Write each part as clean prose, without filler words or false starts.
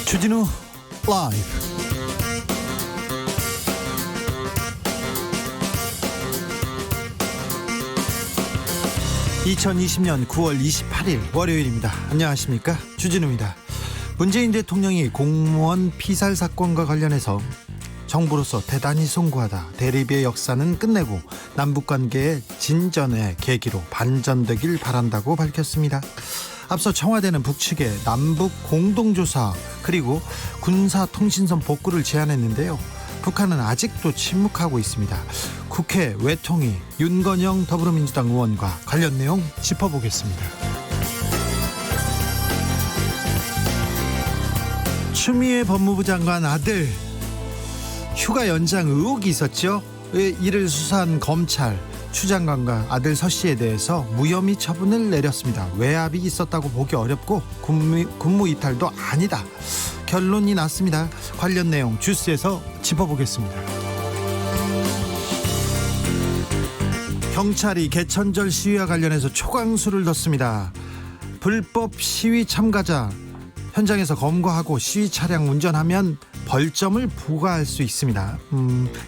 주진우 라이브. 2020년 9월 28일 월요일입니다. 안녕하십니까, 주진우입니다. 문재인 대통령이 공무원 피살 사건과 관련해서 정부로서 대단히 송구하다, 대립의 역사는 끝내고 남북관계의 진전의 계기로 반전되길 바란다고 밝혔습니다. 앞서 청와대는 북측에 남북 공동조사 그리고 군사통신선 복구를 제안했는데요. 북한은 아직도 침묵하고 있습니다. 국회 외통위 윤건영 더불어민주당 의원과 관련 내용 짚어보겠습니다. 추미애 법무부 장관 아들 휴가 연장 의혹이 있었죠. 이를 수사한 검찰 추 장관과 아들 서 씨에 대해서 무혐의 처분을 내렸습니다. 외압이 있었다고 보기 어렵고 군무 이탈도 아니다, 결론이 났습니다. 관련 내용 주스에서 짚어보겠습니다. 경찰이 개천절 시위와 관련해서 초강수를 뒀습니다. 불법 시위 참가자 현장에서 검거하고 시위 차량 운전하면 벌점을 부과할 수 있습니다.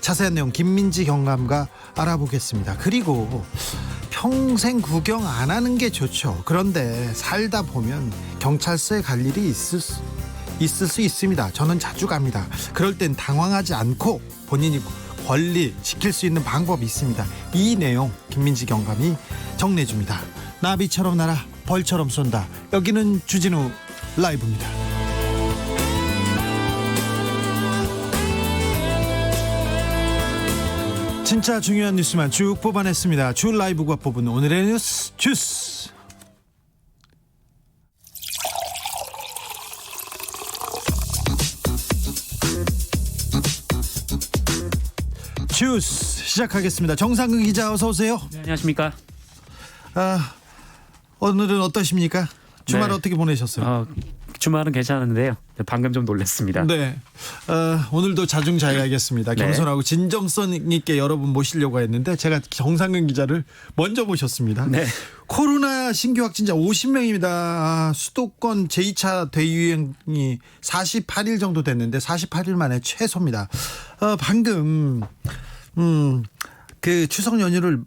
자세한 내용 김민지 경감과 알아보겠습니다. 그리고 평생 구경 안 하는 게 좋죠. 그런데 살다 보면 경찰서에 갈 일이 있을 수 있습니다. 저는 자주 갑니다. 그럴 땐 당황하지 않고 본인이 권리 지킬 수 있는 방법이 있습니다. 이 내용 김민지 경감이 정리해줍니다. 나비처럼 날아 벌처럼 쏜다. 여기는 주진우 라이브입니다. 진짜 중요한 뉴스만 쭉 뽑아냈습니다. 주 라이브가 뽑은 오늘의 뉴스 주스. 주스 시작하겠습니다. 정상근 기자 어서 오세요. 네, 안녕하십니까. 오늘은 어떠십니까? 주말 네. 어떻게 보내셨어요? 주말은 괜찮은데요. 방금 좀 놀랐습니다. 네. 오늘도 자중자애하겠습니다. 네. 겸손하고 진정성 있게 여러분 모시려고 했는데 제가 정상근 기자를 먼저 모셨습니다. 네. 코로나 신규 확진자 50명입니다. 수도권 제2차 대유행이 48일 정도 됐는데 48일 만에 최소입니다. 방금 그 추석 연휴를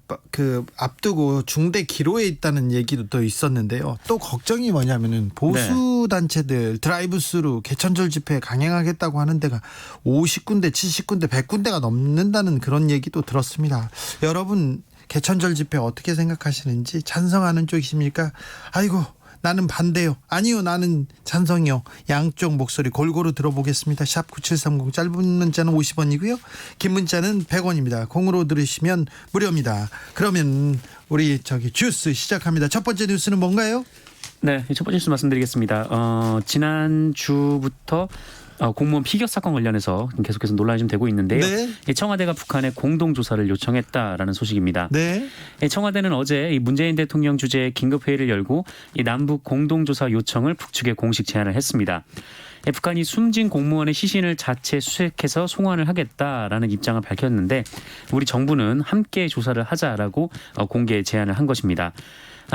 앞두고 중대 기로에 있다는 얘기도 또 있었는데요. 또 걱정이 뭐냐면은 보수 단체들 드라이브스루 개천절 집회 강행하겠다고 하는 데가 50군데, 70군데, 100군데가 넘는다는 그런 얘기도 들었습니다. 여러분 개천절 집회 어떻게 생각하시는지, 찬성하는 쪽이십니까? 아이고 나는 반대요, 아니요 나는 찬성이요. 양쪽 목소리 골고루 들어보겠습니다. 샵 9730 짧은 문자는 50원이고요 긴 문자는 100원입니다 공으로 들으시면 무료입니다. 그러면 우리 주스 시작합니다. 첫 번째 뉴스는 뭔가요? 네, 첫 번째 뉴스 말씀드리겠습니다. 지난주부터 공무원 피격 사건 관련해서 계속해서 논란이 좀 되고 있는데요. 네. 청와대가 북한에 공동조사를 요청했다라는 소식입니다. 네. 청와대는 어제 문재인 대통령 주재의 긴급회의를 열고 남북 공동조사 요청을 북측에 공식 제안을 했습니다. 북한이 숨진 공무원의 시신을 자체 수색해서 송환을 하겠다라는 입장을 밝혔는데 우리 정부는 함께 조사를 하자라고 공개 제안을 한 것입니다.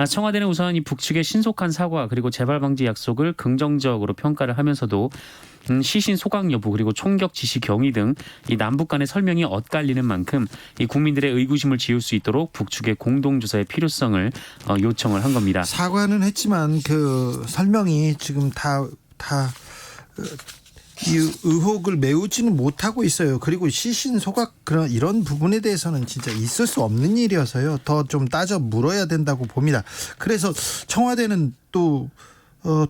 청와대는 우선 이 북측의 신속한 사과 그리고 재발 방지 약속을 긍정적으로 평가를 하면서도 시신 소각 여부 그리고 총격 지시 경위 등 이 남북 간의 설명이 엇갈리는 만큼 이 국민들의 의구심을 지울 수 있도록 북측의 공동조사의 필요성을 요청을 한 겁니다. 사과는 했지만 그 설명이 지금 이 의혹을 메우지는 못하고 있어요. 그리고 시신 소각 이런 부분에 대해서는 진짜 있을 수 없는 일이어서요. 더 좀 따져 물어야 된다고 봅니다. 그래서 청와대는 또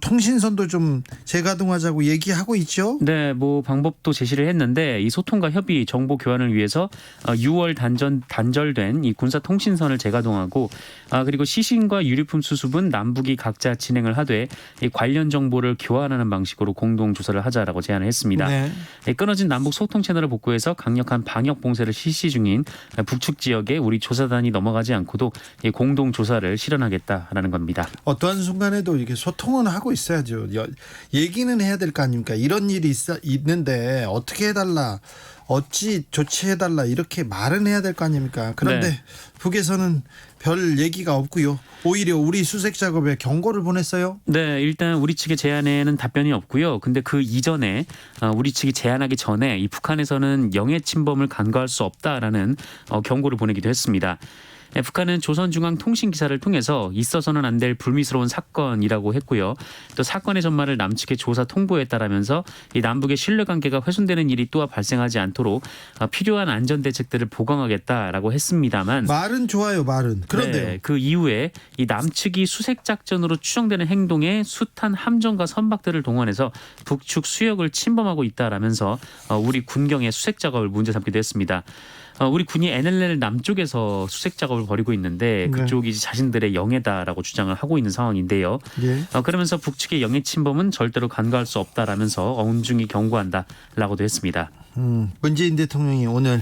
통신선도 좀 재가동하자고 얘기하고 있죠. 네, 방법도 제시를 했는데 이 소통과 협의, 정보 교환을 위해서 6월 단절된 이 군사 통신선을 재가동하고 그리고 시신과 유류품 수습은 남북이 각자 진행을 하되 이 관련 정보를 교환하는 방식으로 공동 조사를 하자라고 제안을 했습니다. 네. 끊어진 남북 소통 채널을 복구해서 강력한 방역 봉쇄를 실시 중인 북측 지역에 우리 조사단이 넘어가지 않고도 이 공동 조사를 실현하겠다라는 겁니다. 어떠한 순간에도 이게 소통을 소통은 하고 있어야죠. 얘기는 해야 될 거 아닙니까? 이런 일이 있는데 어떻게 해달라, 어찌 조치해달라 이렇게 말은 해야 될 거 아닙니까? 그런데 네. 북에서는 별 얘기가 없고요. 오히려 우리 수색 작업에 경고를 보냈어요. 네, 일단 우리 측의 제안에는 답변이 없고요. 근데 그 이전에 우리 측이 제안하기 전에 이 북한에서는 영해 침범을 간과할 수 없다라는 경고를 보내기도 했습니다. 북한은 조선중앙통신 기사를 통해서 있어서는 안 될 불미스러운 사건이라고 했고요. 또 사건의 전말을 남측에 조사 통보했다라면서 이 남북의 신뢰관계가 훼손되는 일이 또한 발생하지 않도록 필요한 안전 대책들을 보강하겠다라고 했습니다만 말은 좋아요, 말은. 그런데요. 네, 그 이후에 이 남측이 수색 작전으로 추정되는 행동에 숱한 함정과 선박들을 동원해서 북측 수역을 침범하고 있다라면서 우리 군경의 수색 작업을 문제 삼기도 했습니다. 우리 군이 NLL 남쪽에서 수색 작업을 벌이고 있는데 그쪽이 자신들의 영해다라고 주장을 하고 있는 상황인데요. 예. 그러면서 북측의 영해 침범은 절대로 간과할 수 없다라면서 엄중히 경고한다라고도 했습니다. 문재인 대통령이 오늘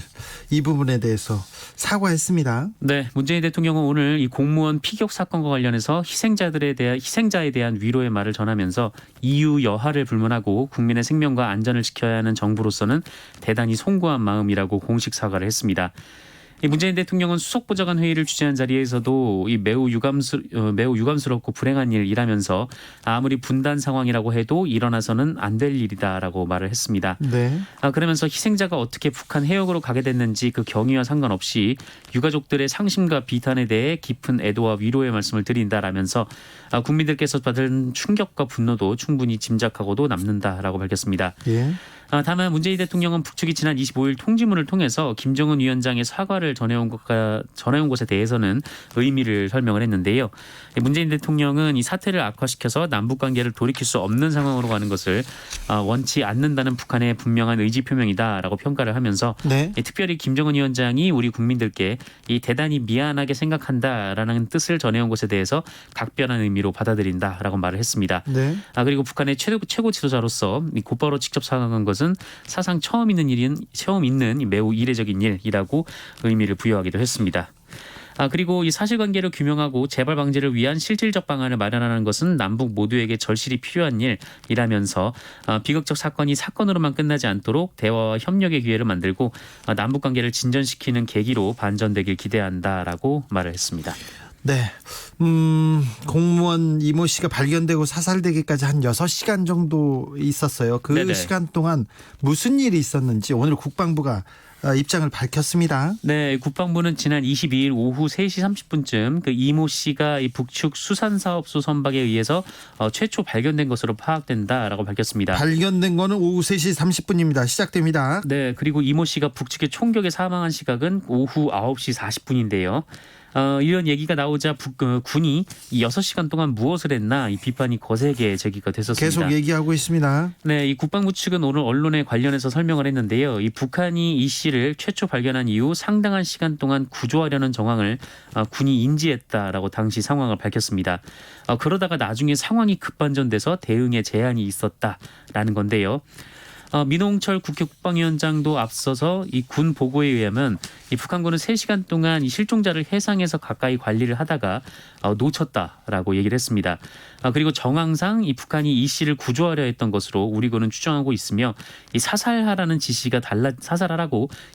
이 부분에 대해서 사과했습니다. 네, 문재인 대통령은 오늘 이 공무원 피격 사건과 관련해서 희생자에 대한 위로의 말을 전하면서 이유 여하를 불문하고 국민의 생명과 안전을 지켜야 하는 정부로서는 대단히 송구한 마음이라고 공식 사과를 했습니다. 이 문재인 대통령은 수석보좌관 회의를 주재한 자리에서도 이 매우 유감스럽고 불행한 일이라면서 아무리 분단 상황이라고 해도 일어나서는 안 될 일이다라고 말을 했습니다. 네. 그러면서 희생자가 어떻게 북한 해역으로 가게 됐는지 그 경위와 상관없이 유가족들의 상심과 비탄에 대해 깊은 애도와 위로의 말씀을 드린다라면서 국민들께서 받은 충격과 분노도 충분히 짐작하고도 남는다라고 밝혔습니다. 예. 다만 문재인 대통령은 북측이 지난 25일 통지문을 통해서 김정은 위원장의 사과를 전해온 것에 대해서는 의미를 설명을 했는데요. 문재인 대통령은 이 사태를 악화시켜서 남북 관계를 돌이킬 수 없는 상황으로 가는 것을 원치 않는다는 북한의 분명한 의지 표명이다라고 평가를 하면서 네. 특별히 김정은 위원장이 우리 국민들께 이 대단히 미안하게 생각한다라는 뜻을 전해온 것에 대해서 각별한 의미로 받아들인다라고 말을 했습니다. 네. 그리고 북한의 최고 지도자로서 곧바로 직접 사과한 것은 사상 처음 있는 매우 이례적인 일이라고 의미를 부여하기도 했습니다. 그리고 이 사실관계를 규명하고 재발 방지를 위한 실질적 방안을 마련하는 것은 남북 모두에게 절실히 필요한 일이라면서 비극적 사건이 사건으로만 끝나지 않도록 대화와 협력의 기회를 만들고 남북 관계를 진전시키는 계기로 반전되길 기대한다라고 말을 했습니다. 네. 공무원 이모 씨가 발견되고 사살되기까지 한 6시간 정도 있었어요. 그 네네. 시간 동안 무슨 일이 있었는지 오늘 국방부가 입장을 밝혔습니다. 네, 국방부는 지난 22일 오후 3시 30분쯤 그 이모 씨가 이 북측 수산사업소 선박에 의해서 최초 발견된 것으로 파악된다라고 밝혔습니다. 발견된 거는 오후 3시 30분입니다. 시작됩니다. 네, 그리고 이모 씨가 북측의 총격에 사망한 시각은 오후 9시 40분인데요. 이런 얘기가 나오자 군이 이 6시간 동안 무엇을 했나 이 비판이 거세게 제기가 됐었습니다. 계속 얘기하고 있습니다. 네, 이 국방부 측은 오늘 언론에 관련해서 설명을 했는데요. 이 북한이 이 씨를 최초 발견한 이후 상당한 시간 동안 구조하려는 정황을 군이 인지했다라고 당시 상황을 밝혔습니다. 그러다가 나중에 상황이 급반전돼서 대응에 제한이 있었다라는 건데요. 민홍철 국회 국방위원장도 앞서서 이 군 보고에 의하면 이 북한군은 3시간 동안 이 실종자를 해상에서 가까이 관리를 하다가 놓쳤다라고 얘기를 했습니다. 그리고 정황상 이 북한이 이 씨를 구조하려 했던 것으로 우리 군은 추정하고 있으며 이 사살하라고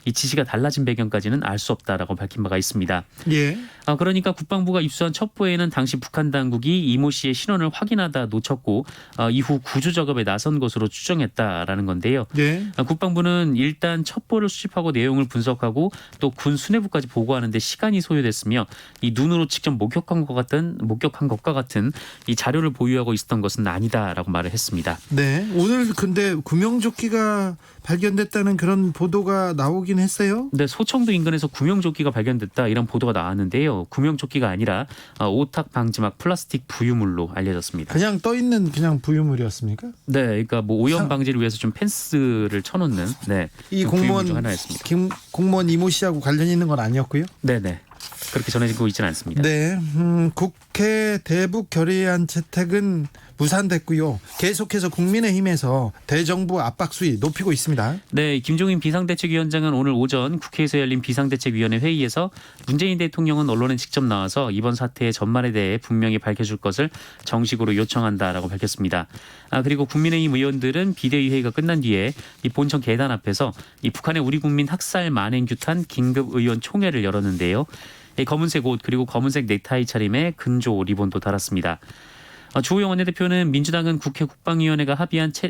이 지시가 달라진 배경까지는 알 수 없다라고 밝힌 바가 있습니다. 예. 그러니까 국방부가 입수한 첩보에는 당시 북한 당국이 이모 씨의 신원을 확인하다 놓쳤고 이후 구조 작업에 나선 것으로 추정했다라는 건데요. 예. 국방부는 일단 첩보를 수집하고 내용을 분석하고 또 군 수뇌부까지 보고하는데 시간이 소요됐으며 이 눈으로 직접 목격한 것과 같은 이 자료를 보유하고 있었던 것은 아니다라고 말을 했습니다. 네. 오늘 근데 구명조끼가 발견됐다는 그런 보도가 나오긴 했어요. 네, 소청도 인근에서 구명조끼가 발견됐다 이런 보도가 나왔는데요. 구명조끼가 아니라 오탁 방지막 플라스틱 부유물로 알려졌습니다. 그냥 떠 있는 그냥 부유물이었습니까? 네, 그러니까 뭐 오염 방지를 위해서 좀 펜스를 쳐놓는 이 그 공무원 부유물 중 하나였습니다. 공무원 이모 씨하고 관련이 있는 건 아니었고요. 네네. 그렇게 전해지고 있지는 않습니다. 네. 국회 대북 결의안 채택은 무산됐고요. 계속해서 국민의힘에서 대정부 압박 수위 높이고 있습니다. 네, 김종인 비상대책위원장은 오늘 오전 국회에서 열린 비상대책위원회 회의에서 문재인 대통령은 언론에 직접 나와서 이번 사태의 전말에 대해 분명히 밝혀줄 것을 정식으로 요청한다라고 밝혔습니다. 그리고 국민의힘 의원들은 비대위 회의가 끝난 뒤에 이 본청 계단 앞에서 이 북한의 우리 국민 학살 만행 규탄 긴급 의원 총회를 열었는데요. 이 검은색 옷 그리고 검은색 넥타이 차림에 근조 리본도 달았습니다. 주호영 원내대표는 민주당은 국회 국방위원회가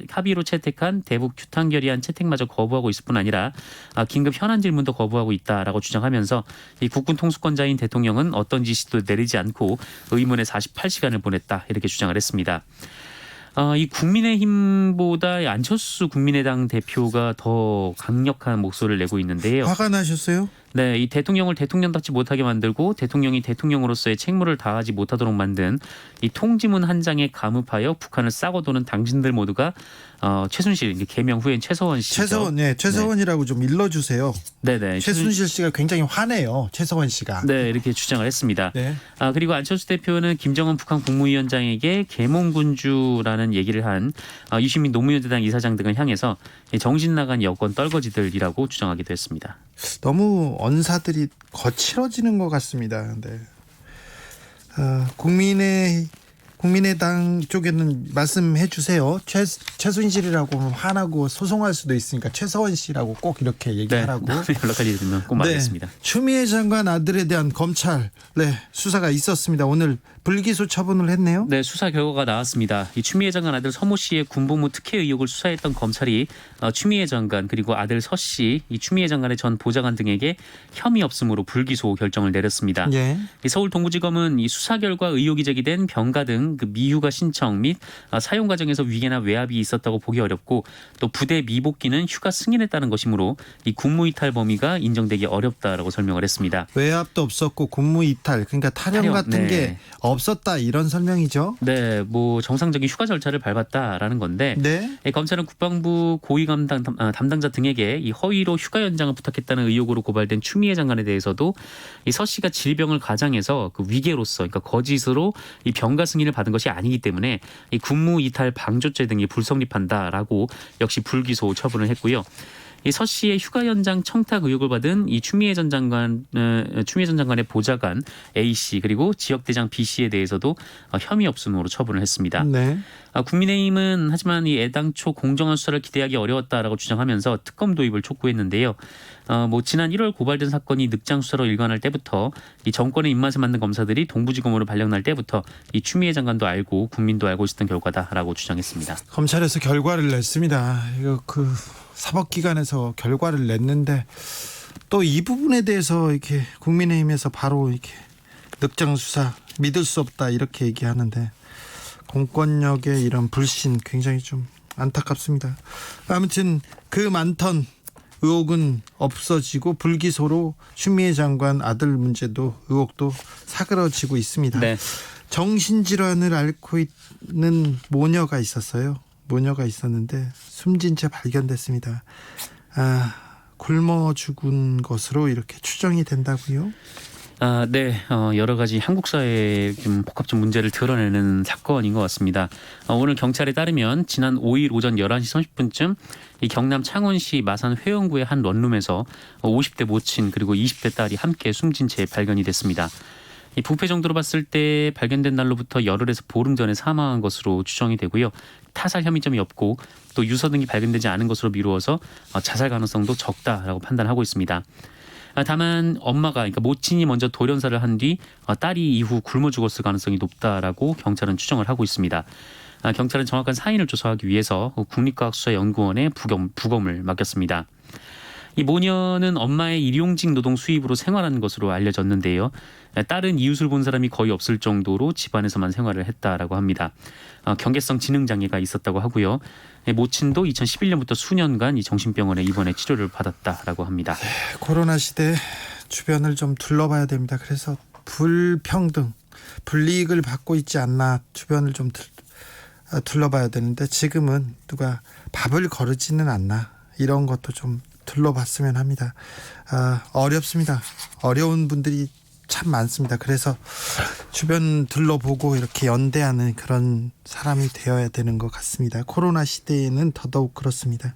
합의로 채택한 대북 규탄 결의안 채택마저 거부하고 있을 뿐 아니라 긴급 현안 질문도 거부하고 있다라고 주장하면서 이 국군 통수권자인 대통령은 어떤 지시도 내리지 않고 의문의 48시간을 보냈다 이렇게 주장을 했습니다. 이 국민의힘보다 안철수 국민의당 대표가 더 강력한 목소리를 내고 있는데요. 화가 나셨어요? 네, 이 대통령을 대통령답지 못하게 만들고 대통령이 대통령으로서의 책무를 다하지 못하도록 만든 이 통지문 한 장에 감읍하여 북한을 싸고 도는 당신들 모두가 최순실 개명 후엔 최서원 씨죠. 최서원이라고 좀 일러주세요. 네네. 최순실 씨가 굉장히 화내요. 최서원 씨가. 네, 이렇게 주장을 했습니다. 네. 그리고 안철수 대표는 김정은 북한 국무위원장에게 계몽군주라는 얘기를 한 유시민 노무현재단 이사장 등을 향해서 정신 나간 여권 떨거지들이라고 주장하기도 했습니다. 너무 언사들이 거칠어지는 것 같습니다. 네. 국민의당 쪽에는 말씀해 주세요. 최순실이라고 화나고 소송할 수도 있으니까 최서원 씨라고 꼭 이렇게 얘기하라고. 네, 연락할 일 있으면 꼭 말하겠습니다. 추미애 장관 아들에 대한 검찰 수사가 있었습니다. 오늘 불기소 처분을 했네요. 네, 수사 결과가 나왔습니다. 이 추미애 장관 아들 서모 씨의 군복무 특혜 의혹을 수사했던 검찰이 추미애 장관 그리고 아들 서 씨, 이 추미애 장관의 전 보좌관 등에게 혐의 없음으로 불기소 결정을 내렸습니다. 예. 이 서울 동부지검은 이 수사 결과 의혹이 제기된 병가 등 그 미휴가 신청 및 사용 과정에서 위계나 외압이 있었다고 보기 어렵고 또 부대 미복귀는 휴가 승인했다는 것이므로 이 국무이탈 범위가 인정되기 어렵다라고 설명을 했습니다. 외압도 없었고 국무이탈 그러니까 탈영 같은 게 없었다 이런 설명이죠. 네, 뭐 정상적인 휴가 절차를 밟았다라는 건데 네. 검찰은 국방부 고위 담당자 등에게 이 허위로 휴가 연장을 부탁했다는 의혹으로 고발된 추미애 장관에 대해서도 이 서 씨가 질병을 가장해서 그 위계로서 그러니까 거짓으로 이 병가 승인을 받은 것이 아니기 때문에 이 국무이탈 방조죄 등이 불성립한다라고 역시 불기소 처분을 했고요. 이 서 씨의 휴가 연장 청탁 의혹을 받은 이 추미애 전 장관의 보좌관 A 씨 그리고 지역대장 B 씨에 대해서도 혐의 없음으로 처분을 했습니다. 네. 국민의힘은 하지만 이 애당초 공정한 수사를 기대하기 어려웠다라고 주장하면서 특검 도입을 촉구했는데요. 지난 1월 고발된 사건이 늑장 수사로 일관할 때부터 이 정권의 입맛에 맞는 검사들이 동부지검으로 발령날 때부터 이 추미애 장관도 알고 국민도 알고 있었던 결과다라고 주장했습니다. 검찰에서 결과를 냈습니다. 이거 사법기관에서 결과를 냈는데 또 이 부분에 대해서 이렇게 국민의힘에서 바로 이렇게 늑장 수사 믿을 수 없다 이렇게 얘기하는데 공권력의 이런 불신 굉장히 좀 안타깝습니다. 아무튼 그 많던 의혹은 없어지고 불기소로 추미애 장관 아들 문제도 의혹도 사그러지고 있습니다. 네. 정신질환을 앓고 있는 모녀가 있었어요. 모녀가 있었는데 숨진 채 발견됐습니다. 굶어 죽은 것으로 이렇게 추정이 된다고요? 네. 여러 가지 한국 사회의 좀 복합적 문제를 드러내는 사건인 것 같습니다. 오늘 경찰에 따르면 지난 5일 오전 11시 30분쯤 이 경남 창원시 마산 회원구의 한 원룸에서 50대 모친 그리고 20대 딸이 함께 숨진 채 발견이 됐습니다. 이 부패 정도로 봤을 때 발견된 날로부터 열흘에서 보름 전에 사망한 것으로 추정이 되고요. 타살 혐의점이 없고 또 유서 등이 발견되지 않은 것으로 미루어서 자살 가능성도 적다라고 판단하고 있습니다. 다만 엄마가 그러니까 모친이 먼저 돌연사를 한 뒤 딸이 이후 굶어 죽었을 가능성이 높다라고 경찰은 추정을 하고 있습니다. 경찰은 정확한 사인을 조사하기 위해서 국립과학수사연구원에 부검을 맡겼습니다. 이 모녀는 엄마의 일용직 노동 수입으로 생활하는 것으로 알려졌는데요. 딸은 이웃을 본 사람이 거의 없을 정도로 집안에서만 생활을 했다라고 합니다. 경계성 지능 장애가 있었다고 하고요. 모친도 2011년부터 수년간 이 정신병원에 입원해 치료를 받았다라고 합니다. 코로나 시대 주변을 좀 둘러봐야 됩니다. 그래서 불평등, 불이익을 받고 있지 않나 주변을 좀 둘러봐야 되는데 지금은 누가 밥을 거르지는 않나 이런 것도 좀 둘러봤으면 합니다. 어렵습니다. 어려운 분들이 참 많습니다. 그래서 주변 둘러보고 이렇게 연대하는 그런 사람이 되어야 되는 것 같습니다. 코로나 시대에는 더더욱 그렇습니다.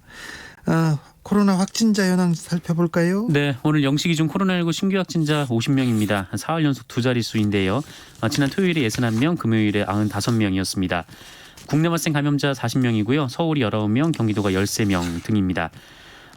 코로나 확진자 현황 살펴볼까요? 네, 오늘 0시 기준 코로나19 신규 확진자 50명입니다. 한 사흘 연속 두 자릿수인데요. 지난 토요일에 61명, 금요일에 95명이었습니다. 국내 발생 감염자 40명이고요. 서울이 19명, 경기도가 13명 등입니다.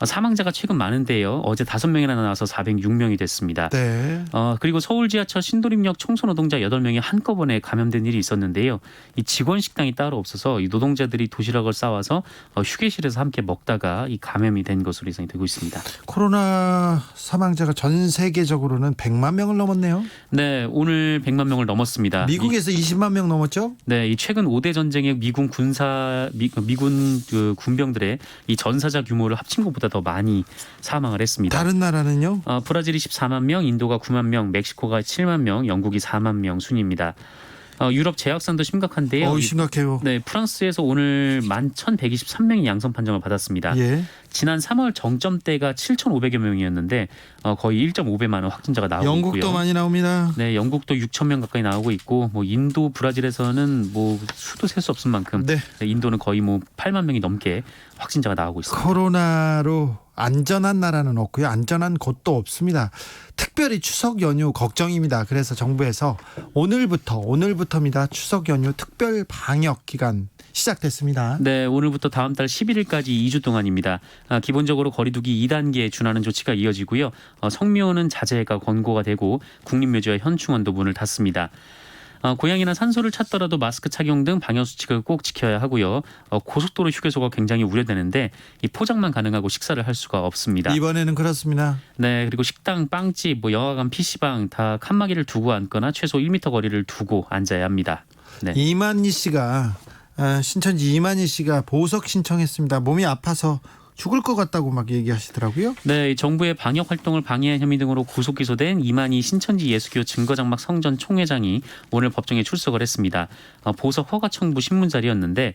사망자가 최근 많은데요. 어제 5명이나 나와서 406명이 됐습니다. 네. 그리고 서울 지하철 신도림역 청소 노동자 8명이 한꺼번에 감염된 일이 있었는데요. 이 직원 식당이 따로 없어서 이 노동자들이 도시락을 싸와서 휴게실에서 함께 먹다가 이 감염이 된 것으로 예상이 되고 있습니다. 코로나 사망자가 전 세계적으로는 100만 명을 넘었네요. 네, 오늘 100만 명을 넘었습니다. 미국에서 20만 명 넘었죠? 네, 이 최근 5대 전쟁의 미군 그 군병들의 이 전사자 규모를 합친 것보다 더 많이 사망을 했습니다. 다른 나라는요? 브라질이 14만 명, 인도가 9만 명, 멕시코가 7만 명, 영국이 4만 명 순입니다. 유럽 제약산도 심각한데요. 심각해요. 네, 프랑스에서 오늘 11,123명이 양성 판정을 받았습니다. 예. 지난 3월 정점 때가 7,500여 명이었는데 거의 1.5배 많은 확진자가 나오고 영국도 있고요. 많이 나옵니다. 네, 영국도 6,000명 가까이 나오고 있고 인도, 브라질에서는 수도 셀 수 없을 만큼 네. 인도는 거의 8만 명이 넘게 확진자가 나오고 있습니다. 코로나로 안전한 나라는 없고요. 안전한 곳도 없습니다. 특별히 추석 연휴 걱정입니다. 그래서 정부에서 오늘부터입니다. 추석 연휴 특별 방역 기간 시작됐습니다. 네, 오늘부터 다음 달 11일까지 2주 동안입니다. 기본적으로 거리두기 2단계에 준하는 조치가 이어지고요. 성묘는 자제가 권고가 되고 국립묘지와 현충원도 문을 닫습니다. 고향이나 산소를 찾더라도 마스크 착용 등 방역 수칙을 꼭 지켜야 하고요. 고속도로 휴게소가 굉장히 우려되는데 이 포장만 가능하고 식사를 할 수가 없습니다. 이번에는 그렇습니다. 네, 그리고 식당, 빵집, 영화관, PC방 다 칸막이를 두고 앉거나 최소 1m 거리를 두고 앉아야 합니다. 네. 신천지 이만희 씨가 보석 신청했습니다. 몸이 아파서 죽을 것 같다고 막 얘기하시더라고요. 네, 정부의 방역 활동을 방해한 혐의 등으로 구속 기소된 이만희 신천지 예수교 증거장막 성전 총회장이 오늘 법정에 출석을 했습니다. 보석 허가 청구 신문 자리였는데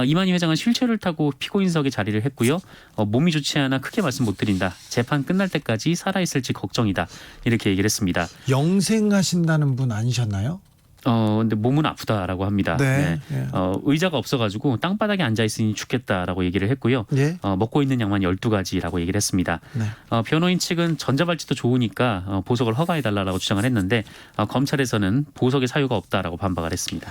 이만희 회장은 휠체어를 타고 피고인석에 자리를 했고요. 몸이 좋지 않아 크게 말씀 못 드린다. 재판 끝날 때까지 살아있을지 걱정이다. 이렇게 얘기를 했습니다. 영생하신다는 분 아니셨나요? 근데 몸은 아프다라고 합니다. 네. 네. 의자가 없어가지고 땅바닥에 앉아 있으니 죽겠다라고 얘기를 했고요. 예. 먹고 있는 양만 12가지라고 얘기를 했습니다. 네. 변호인 측은 전자발찌도 좋으니까 보석을 허가해달라고 주장을 했는데 검찰에서는 보석의 사유가 없다라고 반박을 했습니다.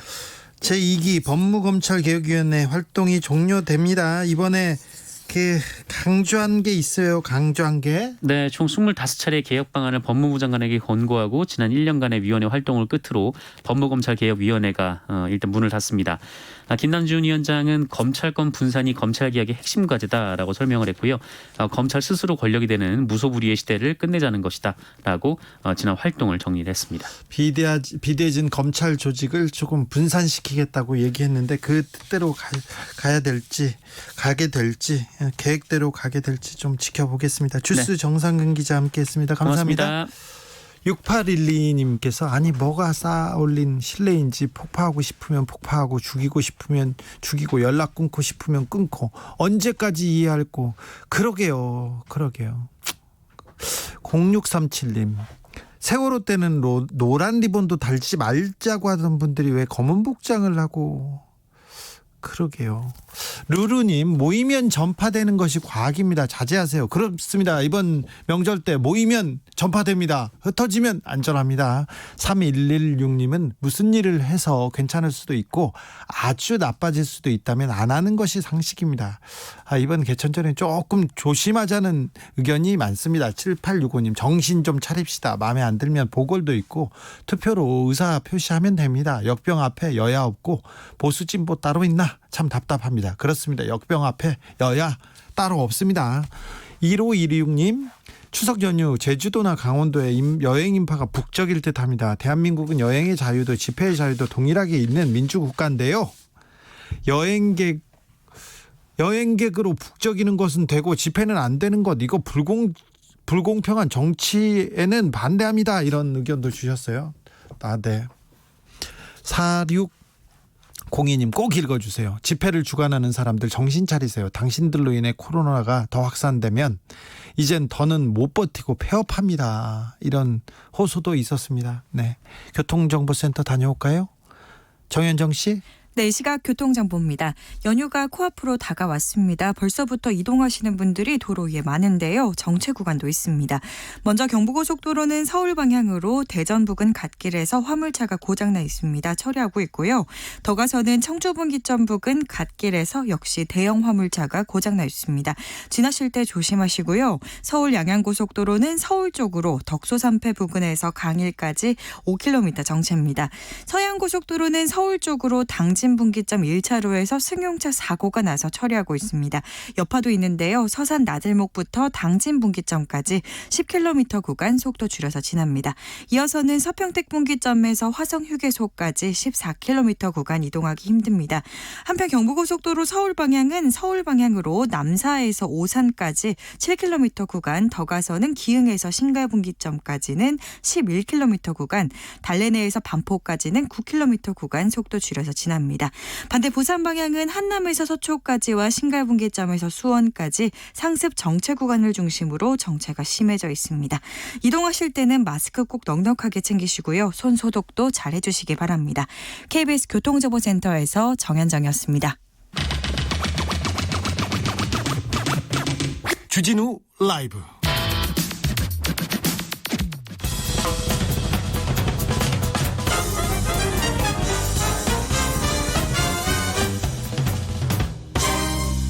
제2기 법무검찰개혁위원회 활동이 종료됩니다. 이번에 강조한 게 있어요. 강조한 게. 네, 총 25차례 개혁 방안을 법무부 장관에게 권고하고 지난 1년간의 위원회 활동을 끝으로 법무검찰개혁위원회가 일단 문을 닫습니다. 김남준 위원장은 검찰권 분산이 검찰개혁의 핵심 과제다라고 설명을 했고요. 검찰 스스로 권력이 되는 무소불위의 시대를 끝내자는 것이다라고 지난 활동을 정리를 했습니다. 비대해진 검찰 조직을 조금 분산시키겠다고 얘기했는데 그 뜻대로 가게 될지 계획대로 가게 될지 좀 지켜보겠습니다. 주스 네. 정상근 기자 함께했습니다. 감사합니다. 고맙습니다. 6812님께서 뭐가 쌓아올린 신뢰인지 폭파하고 싶으면 폭파하고 죽이고 싶으면 죽이고 연락 끊고 싶으면 끊고 언제까지 이해할고 그러게요. 0637님 세월호 때는 노란 리본도 달지 말자고 하던 분들이 왜 검은 복장을 하고 그러게요. 루루님 모이면 전파되는 것이 과학입니다. 자제하세요. 그렇습니다. 이번 명절 때 모이면 전파됩니다. 흩어지면 안전합니다. 3116님은 무슨 일을 해서 괜찮을 수도 있고 아주 나빠질 수도 있다면 안 하는 것이 상식입니다. 이번 개천절에 조금 조심하자는 의견이 많습니다. 7865님 정신 좀 차립시다. 마음에 안 들면 보궐도 있고 투표로 의사 표시하면 됩니다. 역병 앞에 여야 없고 보수 진보 따로 있나? 참 답답합니다. 그렇습니다. 역병 앞에 여야 따로 없습니다. 1516님 추석 연휴 제주도나 강원도에 여행 인파가 북적일 듯합니다. 대한민국은 여행의 자유도 집회의 자유도 동일하게 있는 민주국가인데요. 여행객으로 북적이는 것은 되고 집회는 안 되는 것 이거 불공평한 정치에는 반대합니다. 이런 의견도 주셨어요. 네. 공희님 꼭 읽어주세요. 집회를 주관하는 사람들 정신 차리세요. 당신들로 인해 코로나가 더 확산되면 이젠 더는 못 버티고 폐업합니다. 이런 호소도 있었습니다. 네, 교통정보센터 다녀올까요? 정현정 씨. 네, 시각 교통정보입니다. 연휴가 코앞으로 다가왔습니다. 벌써부터 이동하시는 분들이 도로 위에 많은데요. 정체 구간도 있습니다. 먼저 경부고속도로는 서울 방향으로 대전 부근 갓길에서 화물차가 고장나 있습니다. 처리하고 있고요. 더 가서는 청주 분기점 부근 갓길에서 역시 대형 화물차가 고장나 있습니다. 지나실 때 조심하시고요. 서울 양양고속도로는 서울 쪽으로 덕소산패 부근에서 강일까지 5km 정체입니다. 서해안고속도로는 서울 쪽으로 당진 분기점 1차로에서 승용차 사고가 나서 처리하고 있습니다. 여파도 있는데요. 서산 나들목부터 당진 분기점까지 10km 구간 속도 줄여서 지납니다. 이어서는 서평택 분기점에서 화성 휴게소까지 14km 구간 이동하기 힘듭니다. 한편 경부고속도로 서울 방향은 서울 방향으로 남사에서 오산까지 7km 구간, 더 가서는 기흥에서 신갈 분기점까지는 11km 구간, 달래내에서 반포까지는 9km 구간 속도 줄여서 지납니다. 반대 부산 방향은 한남에서 서초까지와 신갈분기점에서 수원까지 상습 정체 구간을 중심으로 정체가 심해져 있습니다. 이동하실 때는 마스크 꼭 넉넉하게 챙기시고요. 손 소독도 잘 해주시기 바랍니다. KBS 교통정보센터에서 정현정이었습니다. 주진우 라이브.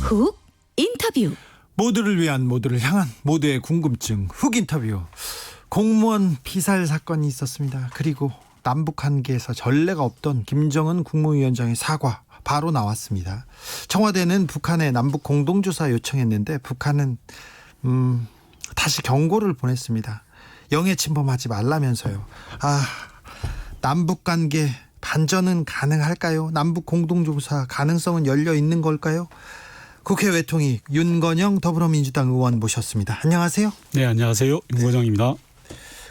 훅 인터뷰. 모두를 위한, 모두를 향한, 모두의 궁금증 훅 인터뷰. 공무원 피살 사건이 있었습니다. 그리고 남북 관계에서 전례가 없던 김정은 국무위원장의 사과 바로 나왔습니다. 청와대는 북한에 남북 공동조사 요청했는데 북한은 다시 경고를 보냈습니다. 영해 침범하지 말라면서요. 남북 관계 반전은 가능할까요? 남북 공동조사 가능성은 열려 있는 걸까요? 국회 외통위 윤건영 더불어민주당 의원 모셨습니다. 안녕하세요. 네, 안녕하세요. 윤건영입니다.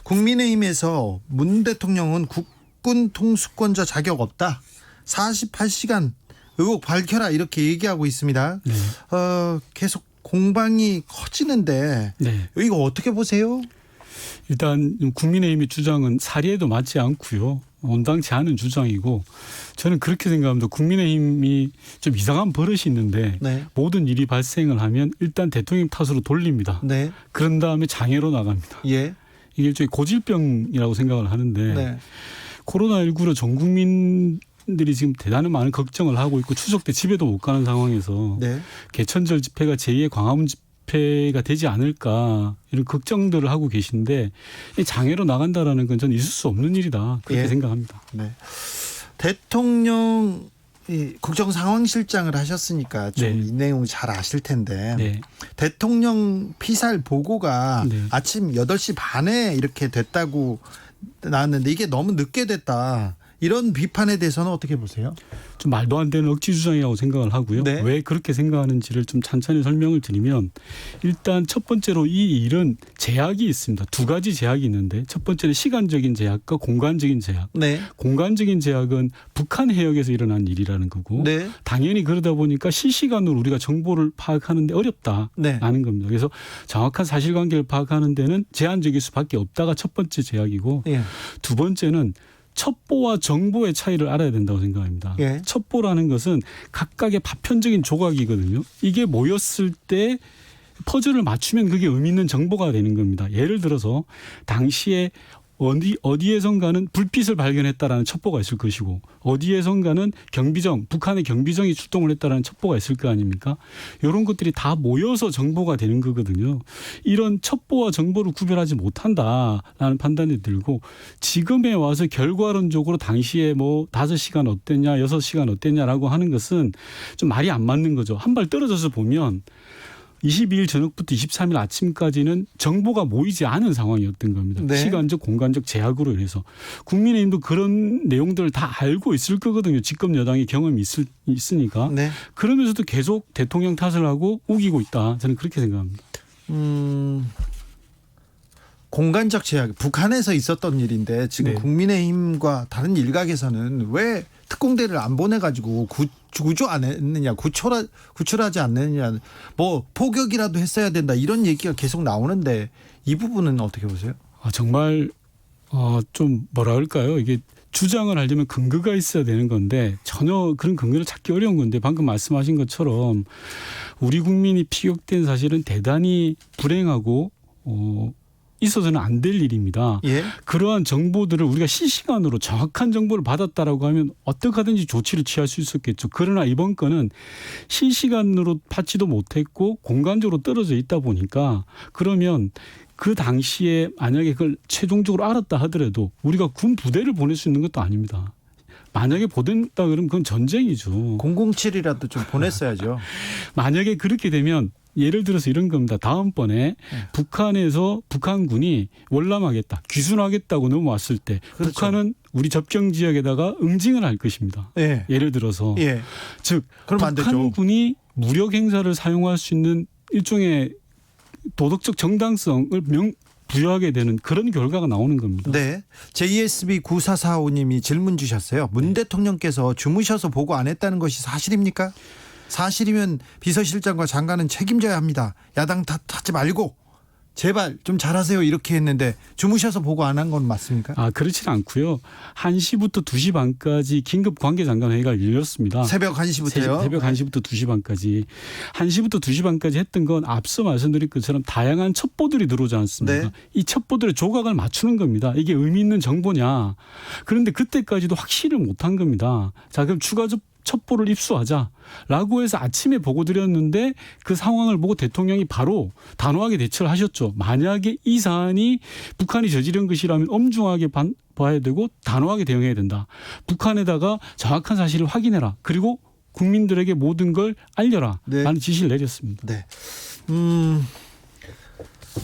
국민의힘에서 문 대통령은 국군 통수권자 자격 없다. 48시간 의혹 밝혀라 이렇게 얘기하고 있습니다. 네. 계속 공방이 커지는데 네. 이거 어떻게 보세요? 일단 국민의힘의 주장은 사리에도 맞지 않고요. 온당치 않은 주장이고 저는 그렇게 생각합니다. 국민의힘이 좀 이상한 버릇이 있는데 네. 모든 일이 발생을 하면 일단 대통령 탓으로 돌립니다. 네. 그런 다음에 장애로 나갑니다. 예. 이게 일종의 고질병이라고 생각을 하는데 네. 코로나19로 전 국민들이 지금 대단히 많은 걱정을 하고 있고 추석 때 집에도 못 가는 상황에서 네. 개천절 집회가 제2의 광화문 집회가 되지 않을까 이런 걱정들을 하고 계신데 이 장애로 나간다라는 건 저는 있을 수 없는 일이다 그렇게 예. 생각합니다. 네. 대통령 국정상황실장을 하셨으니까 좀 이 네. 내용 잘 아실 텐데 네. 대통령 피살 보고가 네. 아침 8시 반에 이렇게 됐다고 나왔는데 이게 너무 늦게 됐다. 이런 비판에 대해서는 어떻게 보세요? 좀 말도 안 되는 억지 주장이라고 생각을 하고요. 네. 왜 그렇게 생각하는지를 좀 찬찬히 설명을 드리면 일단 첫 번째로 이 일은 제약이 있습니다. 두 가지 제약이 있는데 첫 번째는 시간적인 제약과 공간적인 제약. 네. 공간적인 제약은 북한 해역에서 일어난 일이라는 거고 네. 당연히 그러다 보니까 실시간으로 우리가 정보를 파악하는 데 어렵다라는 네. 겁니다. 그래서 정확한 사실관계를 파악하는 데는 제한적일 수밖에 없다가 첫 번째 제약이고 예. 두 번째는 첩보와 정보의 차이를 알아야 된다고 생각합니다. 예. 첩보라는 것은 각각의 파편적인 조각이거든요. 이게 모였을 때 퍼즐을 맞추면 그게 의미 있는 정보가 되는 겁니다. 예를 들어서 당시에 어디에선가는 불빛을 발견했다라는 첩보가 있을 것이고 어디에선가는 경비정, 북한의 경비정이 출동을 했다라는 첩보가 있을 거 아닙니까? 이런 것들이 다 모여서 정보가 되는 거거든요. 이런 첩보와 정보를 구별하지 못한다라는 판단이 들고 지금에 와서 결과론적으로 당시에 뭐 5시간 어땠냐, 6시간 어땠냐라고 하는 것은 좀 말이 안 맞는 거죠. 한 발 떨어져서 보면 22일 저녁부터 23일 아침까지는 정보가 모이지 않은 상황이었던 겁니다. 네. 시간적 공간적 제약으로 인해서. 국민의힘도 그런 내용들을 다 알고 있을 거거든요. 집권 여당의 경험이 있으니까. 네. 그러면서도 계속 대통령 탓을 하고 우기고 있다. 저는 그렇게 생각합니다. 공간적 제약 북한에서 있었던 일인데 지금 네. 국민의힘과 다른 일각에서는 왜 특공대를 안 보내가지고 구조 안 했느냐, 구출하지 않느냐, 뭐 포격이라도 했어야 된다 이런 얘기가 계속 나오는데 이 부분은 어떻게 보세요? 정말 좀 뭐라 할까요? 이게 주장을 하려면 근거가 있어야 되는 건데 전혀 그런 근거를 찾기 어려운 건데 방금 말씀하신 것처럼 우리 국민이 피격된 사실은 대단히 불행하고 있어서는 안 될 일입니다. 예. 그러한 정보들을 우리가 실시간으로 정확한 정보를 받았다라고 하면 어떻게 하든지 조치를 취할 수 있었겠죠. 그러나 이번 건은 실시간으로 받지도 못했고 공간적으로 떨어져 있다 보니까 그러면 그 당시에 만약에 그걸 최종적으로 알았다 하더라도 우리가 군 부대를 보낼 수 있는 것도 아닙니다. 만약에 보낸다 그러면 그건 전쟁이죠. 007이라도 좀 보냈어야죠. 만약에 그렇게 되면 예를 들어서 이런 겁니다. 다음번에 북한에서 북한군이 월남하겠다, 귀순하겠다고 넘어왔을 때 그렇죠. 북한은 우리 접경 지역에다가 응징을 할 것입니다. 예. 예를 들어서 예. 즉 그러면 안 되죠. 북한군이 무력 행사를 사용할 수 있는 일종의 도덕적 정당성을 부여하게 되는 그런 결과가 나오는 겁니다. 네. JSB 9445님이 질문 주셨어요. 문 대통령께서 주무셔서 보고 안 했다는 것이 사실입니까? 사실이면 비서실장과 장관은 책임져야 합니다. 야당 탓하지 말고 제발 좀 잘하세요 이렇게 했는데 주무셔서 보고 안 한 건 맞습니까? 그렇지는 않고요. 1시부터 2시 반까지 긴급 관계장관 회의가 열렸습니다. 새벽 1시부터요? 새벽 1시부터 2시 반까지. 1시부터 2시 반까지 했던 건 앞서 말씀드린 것처럼 다양한 첩보들이 들어오지 않습니까? 네. 이 첩보들의 조각을 맞추는 겁니다. 이게 의미 있는 정보냐. 그런데 그때까지도 확실히 못한 겁니다. 자, 그럼 추가 첩보를 입수하자라고 해서 아침에 보고 드렸는데 그 상황을 보고 대통령이 바로 단호하게 대처를 하셨죠. 만약에 이 사안이 북한이 저지른 것이라면 엄중하게 봐야 되고 단호하게 대응해야 된다. 북한에다가 정확한 사실을 확인해라. 그리고 국민들에게 모든 걸 알려라. 네. 라는 지시를 내렸습니다. 네.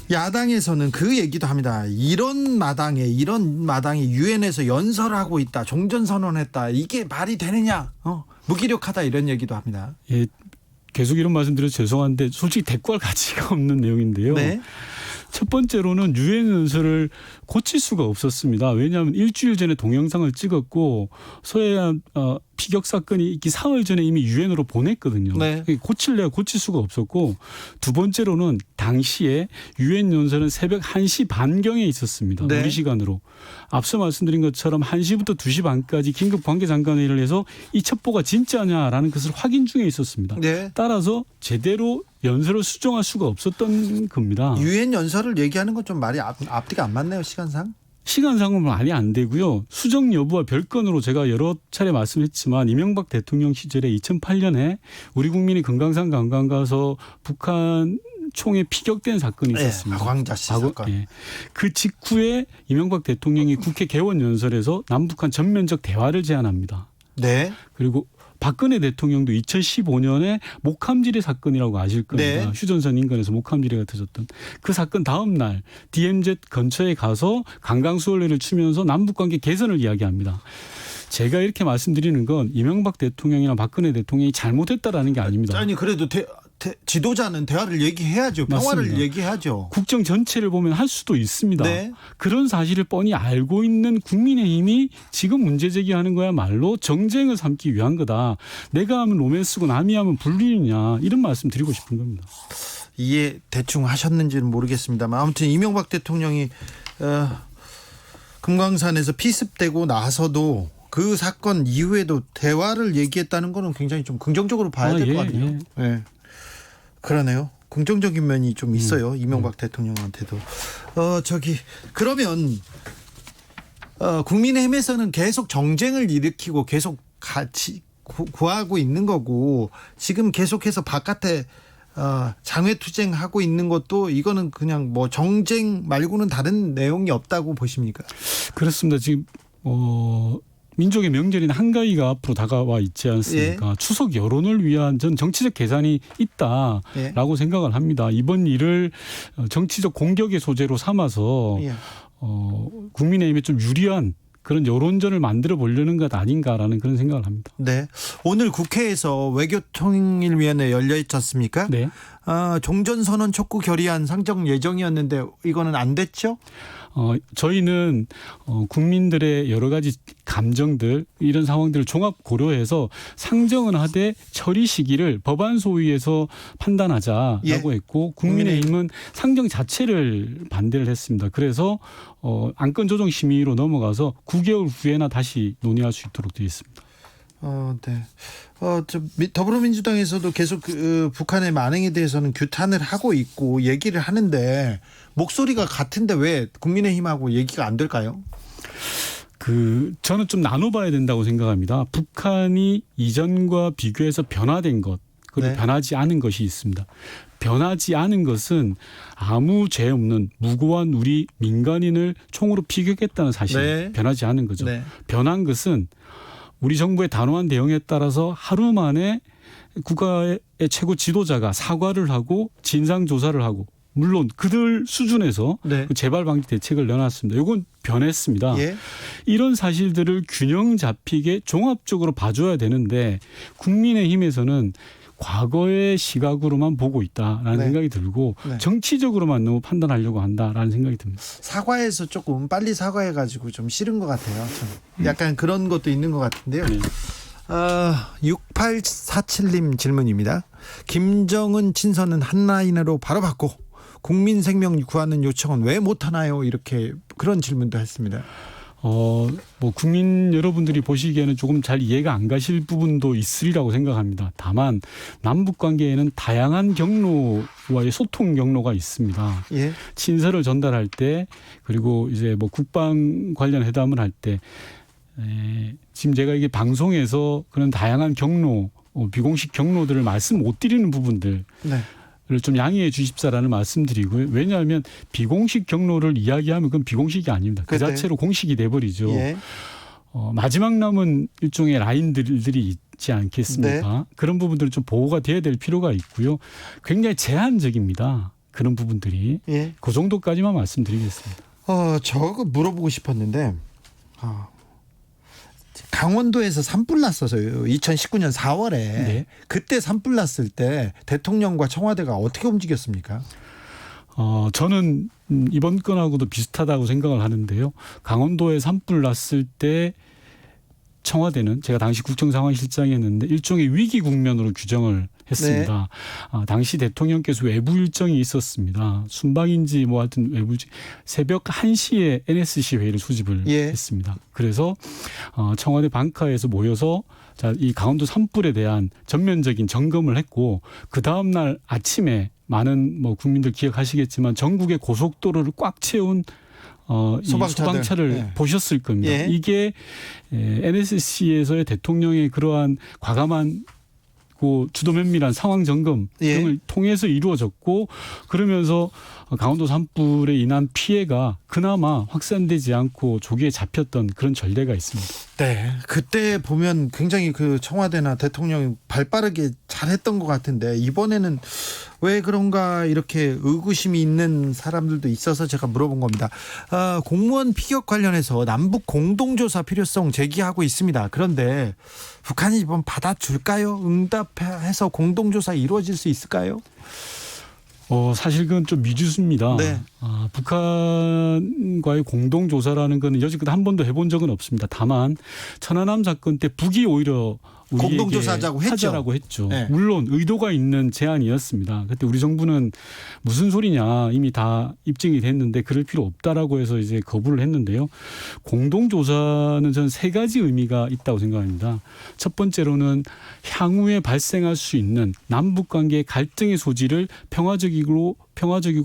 야당에서는 그 얘기도 합니다. 이런 마당에 유엔에서 연설하고 있다. 종전선언했다. 이게 말이 되느냐. 무기력하다 이런 얘기도 합니다. 예, 계속 이런 말씀 드려서 죄송한데 솔직히 대꾸할 가치가 없는 내용인데요. 네. 첫 번째로는 유엔 연설을 고칠 수가 없었습니다. 왜냐하면 일주일 전에 동영상을 찍었고 서해안 피격 사건이 있기 사흘 전에 이미 유엔으로 보냈거든요. 네. 고칠 수가 없었고 두 번째로는 당시에 유엔 연설은 새벽 1시 반경에 있었습니다. 네. 우리 시간으로. 앞서 말씀드린 것처럼 1시부터 2시 반까지 긴급 관계장관회의를 해서 이 첩보가 진짜냐라는 것을 확인 중에 있었습니다. 네. 따라서 제대로 연설을 수정할 수가 없었던 겁니다. 유엔 연설을 얘기하는 건 좀 말이 앞뒤가 안 맞네요, 시간상. 시간상은 말이 안 되고요. 수정 여부와 별건으로 제가 여러 차례 말씀했지만 이명박 대통령 시절에 2008년에 우리 국민이 금강산 관광 가서 북한 총에 피격된 사건이 있었습니다. 박광자 씨 사건. 예. 그 직후에 이명박 대통령이 국회 개원 연설에서 남북한 전면적 대화를 제안합니다. 네. 그리고 박근혜 대통령도 2015년에 목함지뢰 사건이라고 아실 겁니다. 네. 휴전선 인근에서 목함지뢰가 터졌던 그 사건 다음 날 DMZ 근처에 가서 강강수월래를 추면서 남북관계 개선을 이야기합니다. 제가 이렇게 말씀드리는 건 이명박 대통령이나 박근혜 대통령이 잘못했다라는 게 아닙니다. 아니 그래도 지도자는 대화를 얘기해야죠. 평화를 맞습니다. 얘기하죠. 국정 전체를 보면 할 수도 있습니다. 네. 그런 사실을 뻔히 알고 있는 국민의힘이 지금 문제 제기하는 거야말로 정쟁을 삼기 위한 거다. 내가 하면 로맨스고 남이 하면 불륜이냐 이런 말씀 드리고 싶은 겁니다. 이해 대충 하셨는지는 모르겠습니다만 아무튼 이명박 대통령이 금강산에서 피습되고 나서도 그 사건 이후에도 대화를 얘기했다는 거는 굉장히 좀 긍정적으로 봐야 될 것 같아요. 예. 그러네요. 긍정적인 면이 좀 있어요. 이명박 대통령한테도. 그러면 국민의힘에서는 계속 정쟁을 일으키고 계속 같이 구하고 있는 거고 지금 계속해서 바깥에 장외투쟁하고 있는 것도 이거는 그냥 뭐 정쟁 말고는 다른 내용이 없다고 보십니까? 그렇습니다. 지금 민족의 명절인 한가위가 앞으로 다가와 있지 않습니까? 예. 추석 여론을 위한 전 정치적 계산이 있다라고 예. 생각을 합니다. 이번 일을 정치적 공격의 소재로 삼아서 예. 국민의힘에 좀 유리한 그런 여론전을 만들어 보려는 것 아닌가라는 그런 생각을 합니다. 네. 오늘 국회에서 외교통일위원회 열려 있지 않습니까? 네. 종전선언 촉구 결의안 상정 예정이었는데 이거는 안 됐죠? 저희는 국민들의 여러 가지 감정들 이런 상황들을 종합 고려해서 상정은 하되 처리 시기를 법안 소위에서 판단하자라고 예. 했고 국민의힘은 상정 자체를 반대를 했습니다. 그래서 안건 조정 심의로 넘어가서 9개월 후에나 다시 논의할 수 있도록 되어 있습니다. 네. 더불어민주당에서도 계속 북한의 만행에 대해서는 규탄을 하고 있고 얘기를 하는데 목소리가 같은데 왜 국민의힘하고 얘기가 안 될까요? 저는 좀 나눠봐야 된다고 생각합니다. 북한이 이전과 비교해서 변화된 것, 그리고 네. 변하지 않은 것이 있습니다. 변하지 않은 것은 아무 죄 없는 무고한 우리 민간인을 총으로 피격했다는 사실, 네. 변하지 않은 거죠. 네. 변한 것은 우리 정부의 단호한 대응에 따라서 하루 만에 국가의 최고 지도자가 사과를 하고 진상조사를 하고 물론 그들 수준에서 네. 재발 방지 대책을 내놨습니다. 이건 변했습니다. 예. 이런 사실들을 균형 잡히게 종합적으로 봐줘야 되는데 국민의힘에서는 과거의 시각으로만 보고 있다라는 네. 생각이 들고 네. 정치적으로만 너무 판단하려고 한다라는 생각이 듭니다. 사과해서 조금 빨리 사과해가지고 좀 싫은 것 같아요. 저는. 약간 그런 것도 있는 것 같은데요. 네. 6847님 질문입니다. 김정은 친서는 한라인으로 바로 받고 국민 생명 구하는 요청은 왜 못하나요? 이렇게 그런 질문도 했습니다. 국민 여러분들이 보시기에는 조금 잘 이해가 안 가실 부분도 있으리라고 생각합니다. 다만 남북 관계에는 다양한 경로와의 소통 경로가 있습니다. 예. 친서를 전달할 때 그리고 이제 국방 관련 회담을 할 때 지금 제가 이게 방송에서 그런 다양한 경로, 비공식 경로들을 말씀 못 드리는 부분들. 네. 좀 양해해 주십사라는 말씀드리고요. 왜냐하면 비공식 경로를 이야기하면 그건 비공식이 아닙니다. 그 자체로 공식이 돼버리죠. 예. 마지막 남은 일종의 라인들이 있지 않겠습니까? 네. 그런 부분들은 좀 보호가 돼야 될 필요가 있고요. 굉장히 제한적입니다. 그런 부분들이. 예. 그 정도까지만 말씀드리겠습니다. 저거 물어보고 싶었는데 강원도에서 산불 났어서요. 2019년 4월에 네. 그때 산불 났을 때 대통령과 청와대가 어떻게 움직였습니까? 저는 이번 건하고도 비슷하다고 생각을 하는데요. 강원도에 산불 났을 때 청와대는 제가 당시 국정상황실장이었는데 일종의 위기 국면으로 규정을 했습니다. 당시 대통령께서 외부 일정이 있었습니다. 순방인지 하여튼 외부 새벽 1시에 NSC 회의를 소집을 했습니다. 그래서 청와대 방카에서 모여서 이 강원도 산불에 대한 전면적인 점검을 했고 그 다음 날 아침에 많은 국민들 기억하시겠지만 전국의 고속도로를 꽉 채운 이 소방차를 보셨을 겁니다. 예. 이게 NSC에서의 대통령의 그러한 과감한 주도 면밀한 상황 점검 등을 통해서 이루어졌고 그러면서 강원도 산불에 인한 피해가 그나마 확산되지 않고 조기에 잡혔던 그런 전례가 있습니다. 네, 그때 보면 굉장히 청와대나 대통령이 발빠르게 잘했던 것 같은데 이번에는 왜 그런가 이렇게 의구심이 있는 사람들도 있어서 제가 물어본 겁니다. 공무원 피격 관련해서 남북 공동조사 필요성 제기하고 있습니다. 그런데 북한이 이번 받아줄까요? 응답해서 공동조사 이루어질 수 있을까요? 사실 그건 좀 미지수입니다. 네. 북한과의 공동조사라는 거는 여지껏 한 번도 해본 적은 없습니다. 다만 천안함 사건 때 북이 오히려 공동조사하자고 했죠. 네. 물론 의도가 있는 제안이었습니다. 그때 우리 정부는 무슨 소리냐 이미 다 입증이 됐는데 그럴 필요 없다라고 해서 이제 거부를 했는데요. 공동조사는 저는 세 가지 의미가 있다고 생각합니다. 첫 번째로는 향후에 발생할 수 있는 남북관계의 갈등의 소지를 평화적이고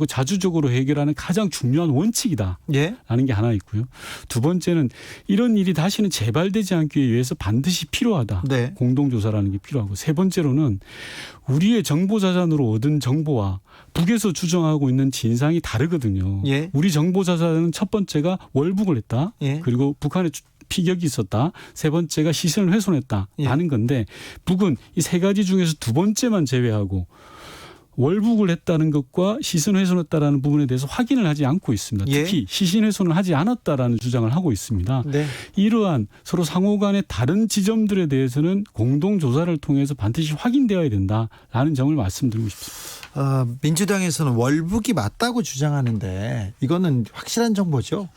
자주적으로 해결하는 가장 중요한 원칙이다. 라는 게 하나 있고요. 두 번째는 이런 일이 다시는 재발되지 않기 위해서 반드시 필요하다. 네. 공동조사라는 게 필요하고 세 번째로는 우리의 정보자산으로 얻은 정보와 북에서 주장하고 있는 진상이 다르거든요. 우리 정보자산은 첫 번째가 월북을 했다. 그리고 북한의 피격이 있었다. 세 번째가 시선을 훼손했다. 라는 건데 북은 이 세 가지 중에서 두 번째만 제외하고 월북을 했다는 것과 시신 훼손했다라는 부분에 대해서 확인을 하지 않고 있습니다. 예. 특히 시신 훼손을 하지 않았다라는 주장을 하고 있습니다. 네. 이러한 서로 상호 간의 다른 지점들에 대해서는 공동 조사를 통해서 반드시 확인되어야 된다라는 점을 말씀드리고 싶습니다. 민주당에서는 월북이 맞다고 주장하는데 이거는 확실한 정보죠?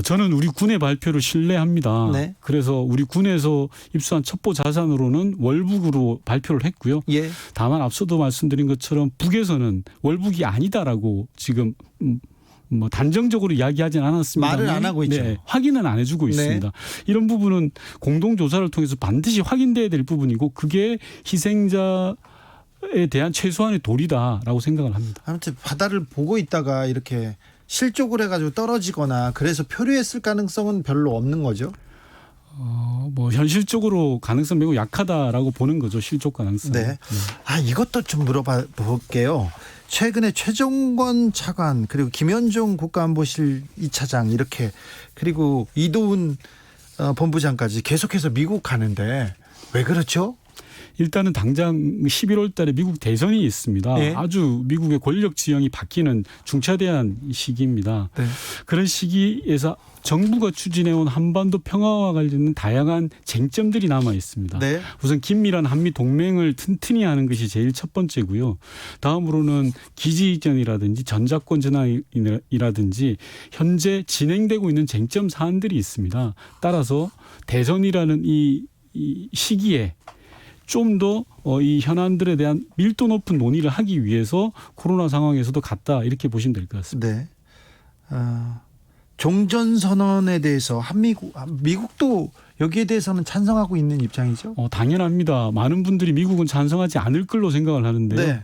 저는 우리 군의 발표를 신뢰합니다. 네. 그래서 우리 군에서 입수한 첩보 자산으로는 월북으로 발표를 했고요. 예. 다만 앞서도 말씀드린 것처럼 북에서는 월북이 아니다라고 지금 뭐 단정적으로 이야기하진 않았습니다. 말을 안 하고 있죠. 네, 확인은 안 해주고 네. 있습니다. 이런 부분은 공동조사를 통해서 반드시 확인돼야 될 부분이고 그게 희생자에 대한 최소한의 도리다라고 생각을 합니다. 아무튼 바다를 보고 있다가 이렇게 실족을 해가지고 떨어지거나 그래서 표류했을 가능성은 별로 없는 거죠. 뭐 현실적으로 가능성 매우 약하다라고 보는 거죠. 실족 가능성. 네. 이것도 좀 물어봐 볼게요. 최근에 최종권 차관 그리고 김현종 국가안보실 2차장 이렇게 그리고 이도훈 본부장까지 계속해서 미국 가는데 왜 그렇죠? 일단은 당장 11월 달에 미국 대선이 있습니다. 네. 아주 미국의 권력 지형이 바뀌는 중차대한 시기입니다. 네. 그런 시기에서 정부가 추진해온 한반도 평화와 관련된 다양한 쟁점들이 남아 있습니다. 네. 우선 긴밀한 한미 동맹을 튼튼히 하는 것이 제일 첫 번째고요. 다음으로는 기지 이전이라든지 전자권 전환이라든지 현재 진행되고 있는 쟁점 사안들이 있습니다. 따라서 대선이라는 이 시기에 좀 더 이 현안들에 대한 밀도 높은 논의를 하기 위해서 코로나 상황에서도 갔다 이렇게 보시면 될 것 같습니다. 네. 종전선언에 대해서 미국도 여기에 대해서는 찬성하고 있는 입장이죠? 당연합니다. 많은 분들이 미국은 찬성하지 않을 걸로 생각을 하는데요. 네.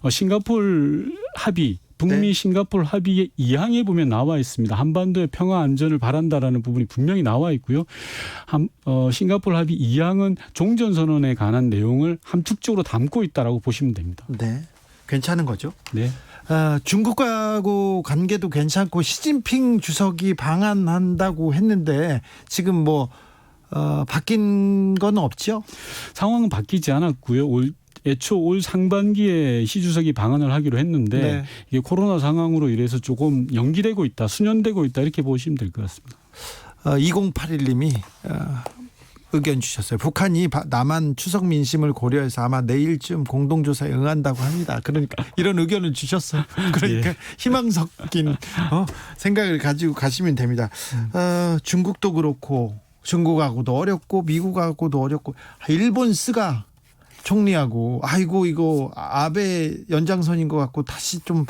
싱가포르 합의 북미 네. 싱가포르 합의의 2항에 보면 나와 있습니다. 한반도의 평화 안전을 바란다라는 부분이 분명히 나와 있고요. 싱가포르 합의 2항은 종전선언에 관한 내용을 함축적으로 담고 있다라고 보시면 됩니다. 네. 괜찮은 거죠? 네. 중국하고 관계도 괜찮고 시진핑 주석이 방한한다고 했는데 지금 뭐 바뀐 건 없죠? 상황은 바뀌지 않았고요. 애초 올 상반기에 시 주석이 방한을 하기로 했는데 네. 이게 코로나 상황으로 인해서 조금 연기되고 있다, 수년되고 있다 이렇게 보시면 될 것 같습니다. 2081님이 의견 주셨어요. 북한이 남한 추석 민심을 고려해서 아마 내일쯤 공동조사에 응한다고 합니다. 그러니까 이런 의견을 주셨어요. 그러니까 예. 희망 섞인 생각을 가지고 가시면 됩니다. 중국도 그렇고 중국하고도 어렵고 미국하고도 어렵고 일본 스가 총리하고 아이고 이거 아베 연장선인 것 같고 다시 좀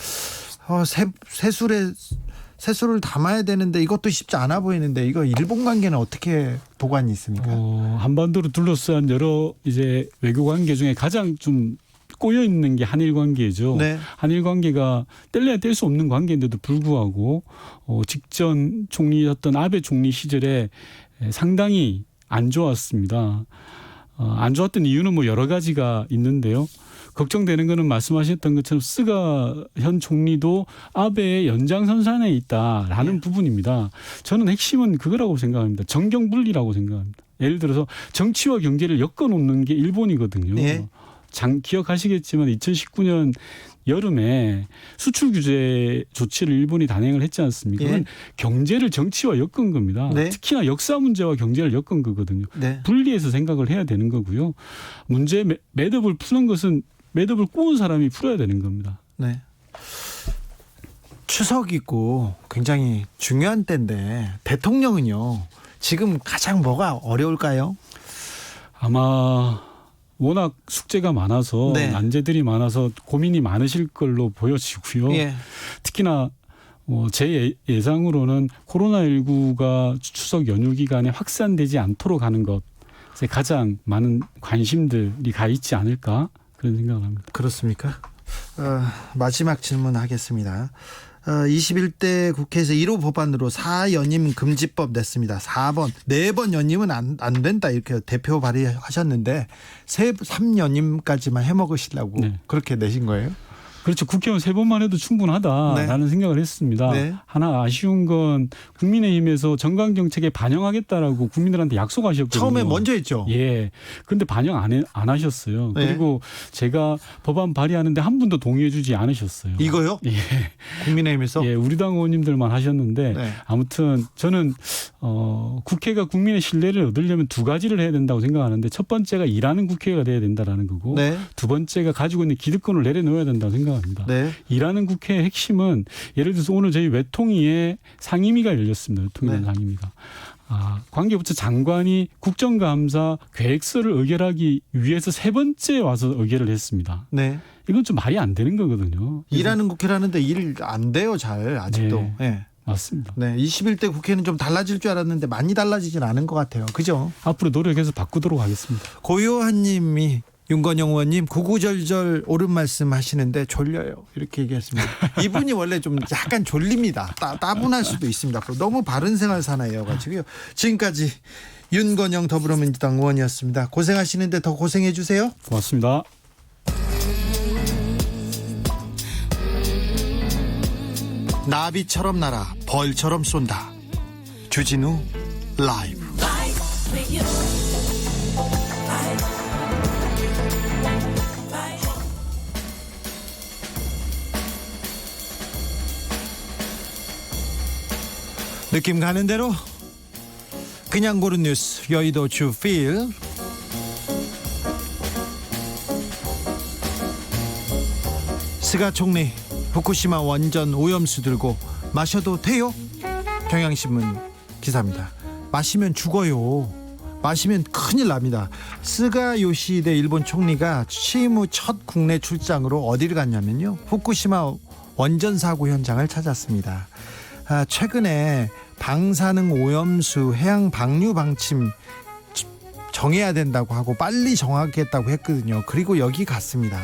세수를 담아야 되는데 이것도 쉽지 않아 보이는데 이거 일본 관계는 어떻게 보관이 있습니까? 한반도를 둘러싼 여러 이제 외교 관계 중에 가장 좀 꼬여 있는 게 한일 관계죠. 네. 한일 관계가 뗄래야 뗄 수 없는 관계인데도 불구하고 직전 총리였던 아베 총리 시절에 상당히 안 좋았습니다. 안 좋았던 이유는 뭐 여러 가지가 있는데요. 걱정되는 거는 말씀하셨던 것처럼 스가 현 총리도 아베의 연장선상에 있다라는 부분입니다. 저는 핵심은 그거라고 생각합니다. 정경분리라고 생각합니다. 예를 들어서 정치와 경제를 엮어놓는 게 일본이거든요. 네. 기억하시겠지만 2019년 여름에 수출 규제 조치를 일본이 단행을 했지 않습니까? 예. 그건 경제를 정치와 엮은 겁니다. 네. 특히나 역사 문제와 경제를 엮은 거거든요. 네. 분리해서 생각을 해야 되는 거고요. 문제 매듭을 푸는 것은 매듭을 꼬은 사람이 풀어야 되는 겁니다. 네. 추석 있고 굉장히 중요한 때인데 대통령은요. 지금 가장 뭐가 어려울까요? 아마 워낙 숙제가 많아서 네. 난제들이 많아서 고민이 많으실 걸로 보여지고요. 예. 특히나 제 예상으로는 코로나19가 추석 연휴 기간에 확산되지 않도록 하는 것에 가장 많은 관심들이 가 있지 않을까 그런 생각을 합니다. 그렇습니까? 마지막 질문하겠습니다. 21대 국회에서 1호 법안으로 4연임 금지법 냈습니다. 4번 연임은 안 된다 이렇게 대표 발의하셨는데 3연임까지만 해먹으시려고 네. 그렇게 내신 거예요? 그렇죠. 국회의원 3번만 해도 충분하다라는 생각을 했습니다. 네. 하나 아쉬운 건 국민의힘에서 정강정책에 반영하겠다라고 국민들한테 약속하셨거든요. 처음에 먼저 했죠. 예. 근데 반영 안 하셨어요. 네. 그리고 제가 법안 발의하는데 한 분도 동의해주지 않으셨어요. 이거요? 예. 국민의힘에서? 예, 우리 당 의원님들만 하셨는데 네. 아무튼 저는 국회가 국민의 신뢰를 얻으려면 2가지를 해야 된다고 생각하는데 첫 번째가 일하는 국회가 돼야 된다라는 거고 네. 두 번째가 가지고 있는 기득권을 내려놓아야 된다고 생각합니다. 네. 일하는 국회의 핵심은 예를 들어서 오늘 저희 외통위에 상임위가 열렸습니다. 외통위라는 네. 상임위가. 관계부처 장관이 국정감사 계획서를 의결하기 위해서 3번째 와서 의결을 했습니다. 네. 이건 좀 말이 안 되는 거거든요. 일하는 국회라는데 일 안 돼요, 잘 아직도. 네. 네. 맞습니다. 네. 21대 국회는 좀 달라질 줄 알았는데 많이 달라지진 않은 것 같아요. 그죠? 앞으로 노력해서 바꾸도록 하겠습니다. 고요한 님이 윤건영 의원님 구구절절 옳은 말씀 하시는데 졸려요. 이렇게 얘기했습니다. 이분이 원래 좀 약간 졸립니다. 따분할 수도 있습니다. 너무 바른 생활 사나이여가지고요. 지금까지 윤건영 더불어민주당 의원이었습니다. 고생하시는데 더 고생해 주세요. 고맙습니다. 나비처럼 날아 벌처럼 쏜다. 주진우 라이브. 느낌 가는 대로 그냥 고른 뉴스 여의도 주필. 스가 총리 후쿠시마 원전 오염수 들고 마셔도 돼요? 경향신문 기사입니다. 마시면 죽어요. 마시면 큰일 납니다. 스가 요시히데 일본 총리가 취임 후 첫 국내 출장으로 어디를 갔냐면요, 후쿠시마 원전 사고 현장을 찾았습니다. 최근에 방사능 오염수 해양 방류 방침 정해야 된다고 하고 빨리 정하겠다고 했거든요. 그리고 여기 갔습니다.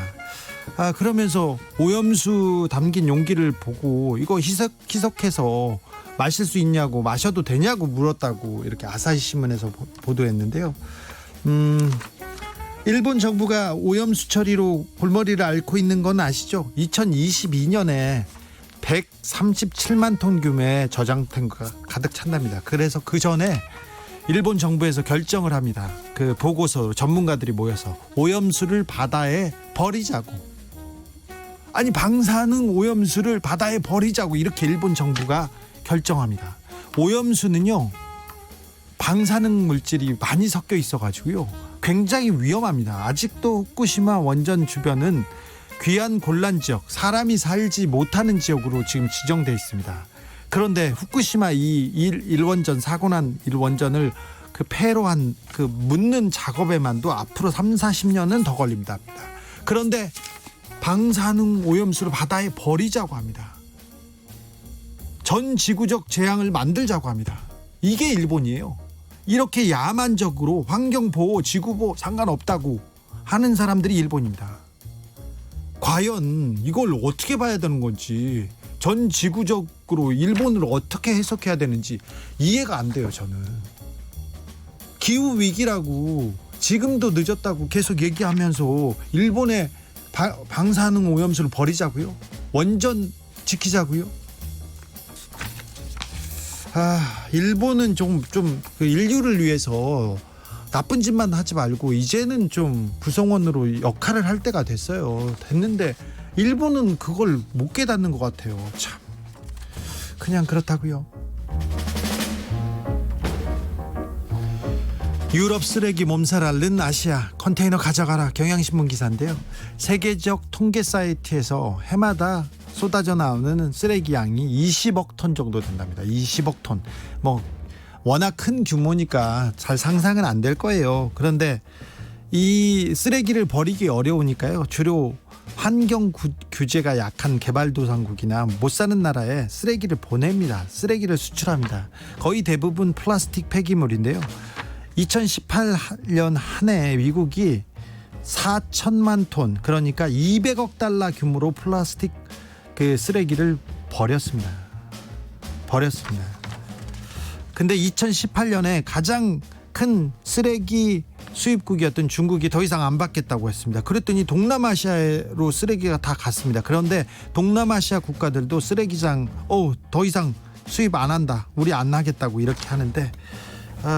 그러면서 오염수 담긴 용기를 보고 이거 희석해서 마실 수 있냐고, 마셔도 되냐고 물었다고 이렇게 아사히 신문에서 보도했는데요. 일본 정부가 오염수 처리로 골머리를 앓고 있는 건 아시죠? 2022년에 137만 톤 규모의 저장 탱크가 가득 찬답니다. 그래서 그 전에 일본 정부에서 결정을 합니다. 그 보고서로 전문가들이 모여서 오염수를 바다에 버리자고. 아니, 방사능 오염수를 바다에 버리자고 이렇게 일본 정부가 결정합니다. 오염수는요, 방사능 물질이 많이 섞여 있어가지고요, 굉장히 위험합니다. 아직도 후쿠시마 원전 주변은 귀한 곤란지역, 사람이 살지 못하는 지역으로 지금 지정되어 있습니다. 그런데 후쿠시마 이 1원전, 사고 난 1원전을 그 폐로 한 그 묻는 작업에만도 앞으로 30-40년은 더 걸립니다. 그런데 방사능 오염수를 바다에 버리자고 합니다. 전 지구적 재앙을 만들자고 합니다. 이게 일본이에요. 이렇게 야만적으로 환경보호, 지구보호 상관없다고 하는 사람들이 일본입니다. 과연 이걸 어떻게 봐야 되는 건지, 전 지구적으로 일본을 어떻게 해석해야 되는지 이해가 안 돼요. 저는 기후위기라고 지금도 늦었다고 계속 얘기하면서 일본의 방사능 오염수를 버리자고요? 원전 지키자고요? 일본은 좀 그 인류를 위해서 나쁜 짓만 하지 말고 이제는 좀 구성원으로 역할을 할 때가 됐는데 일본은 그걸 못 깨닫는 것 같아요. 참, 그냥 그렇다고요. 유럽 쓰레기 몸살 앓는 아시아, 컨테이너 가져가라. 경향신문 기사인데요. 세계적 통계 사이트에서 해마다 쏟아져 나오는 쓰레기 양이 20억 톤 정도 된답니다. 20억 톤. 워낙 큰 규모니까 잘 상상은 안 될 거예요. 그런데 이 쓰레기를 버리기 어려우니까요, 주로 환경 규제가 약한 개발도상국이나 못 사는 나라에 쓰레기를 보냅니다. 쓰레기를 수출합니다. 거의 대부분 플라스틱 폐기물인데요. 2018년 한 해 미국이 4천만 톤, 그러니까 200억 달러 규모로 플라스틱 그 쓰레기를 버렸습니다. 근데 2018년에 가장 큰 쓰레기 수입국이었던 중국이 더 이상 안 받겠다고 했습니다. 그랬더니 동남아시아로 쓰레기가 다 갔습니다. 그런데 동남아시아 국가들도 쓰레기장 더 이상 수입 안 한다, 우리 안 하겠다고 이렇게 하는데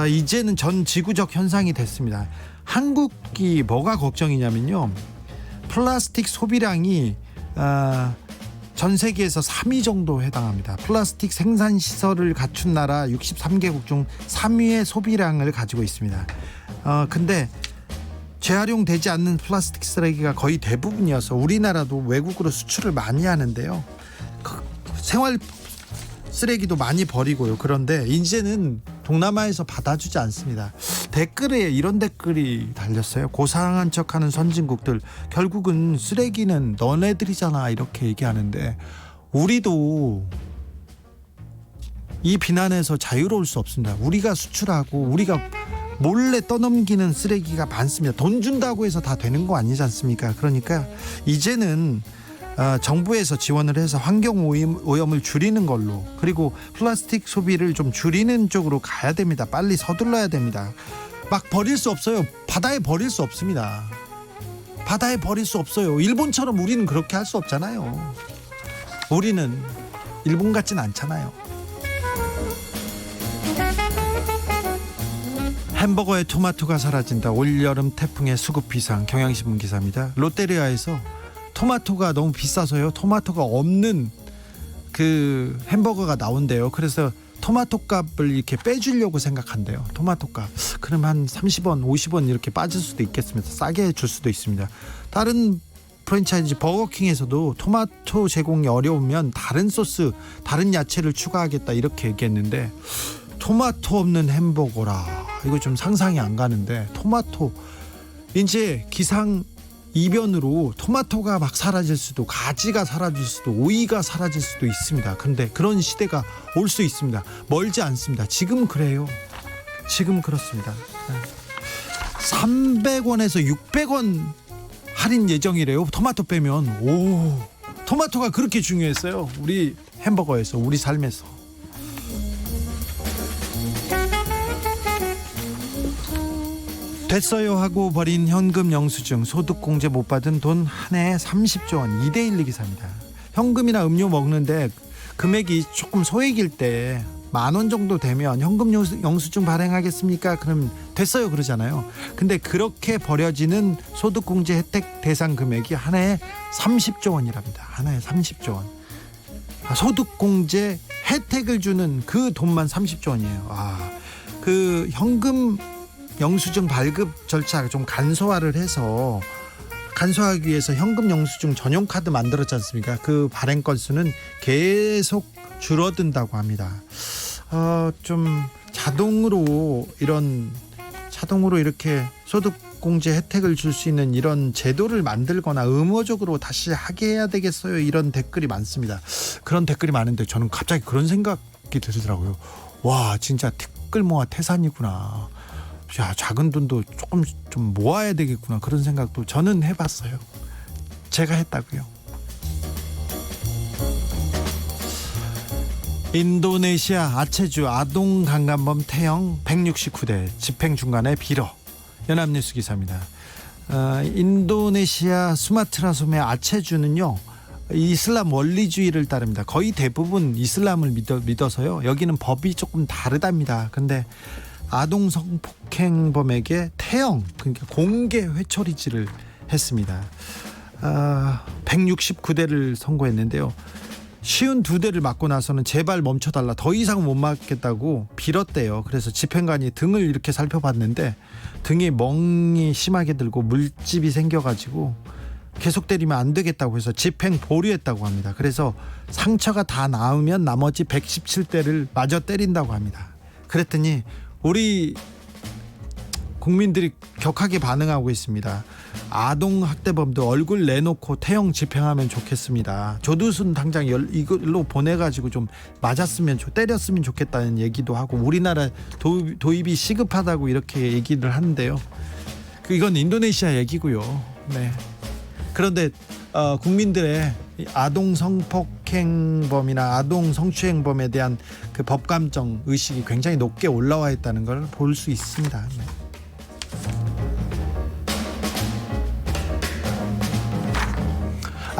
이제는 전 지구적 현상이 됐습니다. 한국이 뭐가 걱정이냐면요, 플라스틱 소비량이 전 세계에서 3위 정도 해당합니다. 플라스틱 생산 시설을 갖춘 나라 63개국 중 3위의 소비량을 가지고 있습니다. 근데 재활용되지 않는 플라스틱 쓰레기가 거의 대부분이어서 우리나라도 외국으로 수출을 많이 하는데요, 생활 쓰레기도 많이 버리고요. 그런데 이제는 동남아에서 받아주지 않습니다. 댓글에 이런 댓글이 달렸어요. 고상한 척하는 선진국들, 결국은 쓰레기는 너네들이잖아, 이렇게 얘기하는데 우리도 이 비난에서 자유로울 수 없습니다. 우리가 수출하고 우리가 몰래 떠넘기는 쓰레기가 많습니다. 돈 준다고 해서 다 되는 거 아니지 않습니까? 그러니까 이제는 정부에서 지원을 해서 환경 오염을 줄이는 걸로, 그리고 플라스틱 소비를 좀 줄이는 쪽으로 가야 됩니다. 빨리 서둘러야 됩니다. 막 버릴 수 없어요. 바다에 버릴 수 없습니다. 바다에 버릴 수 없어요. 일본처럼 우리는 그렇게 할 수 없잖아요. 우리는 일본 같진 않잖아요. 햄버거에 토마토가 사라진다. 올여름 태풍의 수급 비상. 경향신문 기사입니다. 롯데리아에서 토마토가 너무 비싸서요, 토마토가 없는 그 햄버거가 나온대요. 그래서 토마토 값을 이렇게 빼주려고 생각한대요. 토마토 값. 그럼 한 30원, 50원 이렇게 빠질 수도 있겠습니다. 싸게 줄 수도 있습니다. 다른 프랜차이즈 버거킹에서도 토마토 제공이 어려우면 다른 소스, 다른 야채를 추가하겠다, 이렇게 얘기했는데 토마토 없는 햄버거라, 이거 좀 상상이 안 가는데, 토마토 이제 기상 이변으로 토마토가 막 사라질 수도, 가지가 사라질 수도, 오이가 사라질 수도 있습니다. 근데 그런 시대가 올 수 있습니다. 멀지 않습니다. 지금 그래요. 지금 그렇습니다. 300원에서 600원 할인 예정이래요. 토마토 빼면. 토마토가 그렇게 중요했어요, 우리 햄버거에서, 우리 삶에서. 됐어요 하고 버린 현금 영수증, 소득공제 못 받은 돈 한 해에 30조 원. 2대1 기사입니다. 현금이나 음료 먹는데 금액이 조금 소액일 때 10,000원 정도 되면 현금 영수증 발행하겠습니까? 그럼 됐어요 그러잖아요. 근데 그렇게 버려지는 소득공제 혜택 대상 금액이 한 해에 30조 원이랍니다. 한 해에 30조 원. 소득공제 혜택을 주는 그 돈만 30조 원이에요. 그 현금 영수증 발급 절차 좀 간소화를 해서, 간소화하기 위해서 현금 영수증 전용 카드 만들었지 않습니까? 그 발행 건수는 계속 줄어든다고 합니다. 좀 자동으로 이렇게 소득공제 혜택을 줄 수 있는 이런 제도를 만들거나 의무적으로 다시 하게 해야 되겠어요, 이런 댓글이 많습니다. 그런 댓글이 많은데 저는 갑자기 그런 생각이 들더라고요. 와, 진짜 댓글 모아 태산이구나. 야, 작은 돈도 조금 좀 모아야 되겠구나, 그런 생각도 저는 해봤어요. 제가 했다고요. 인도네시아 아체주 아동 강간범 태형 169대 집행 중간에 빌어. 연합뉴스 기사입니다. 인도네시아 수마트라 섬의 아체주는요, 이슬람 원리주의를 따릅니다. 거의 대부분 이슬람을 믿어서요, 여기는 법이 조금 다르답니다. 근데 아동 성폭행범에게 태형, 그러니까 공개 회초리질을 했습니다. 169대를 선고했는데요, 52대를 맞고 나서는 제발 멈춰달라, 더 이상 못 맞겠다고 빌었대요. 그래서 집행관이 등을 이렇게 살펴봤는데 등에 멍이 심하게 들고 물집이 생겨가지고 계속 때리면 안 되겠다고 해서 집행 보류했다고 합니다. 그래서 상처가 다 나으면 나머지 117대를 마저 때린다고 합니다. 그랬더니 우리 국민들이 격하게 반응하고 있습니다. 아동 학대범도 얼굴 내놓고 태형 집행하면 좋겠습니다. 조두순 당장 이걸로 보내가지고 좀 맞았으면, 때렸으면 좋겠다는 얘기도 하고, 우리나라 도입이 시급하다고 이렇게 얘기를 하는데요. 이건 인도네시아 얘기고요. 네. 그런데 국민들의 아동 성폭행범이나 아동 성추행범에 대한 그 법감정 의식이 굉장히 높게 올라와 있다는 걸 볼 수 있습니다. 네.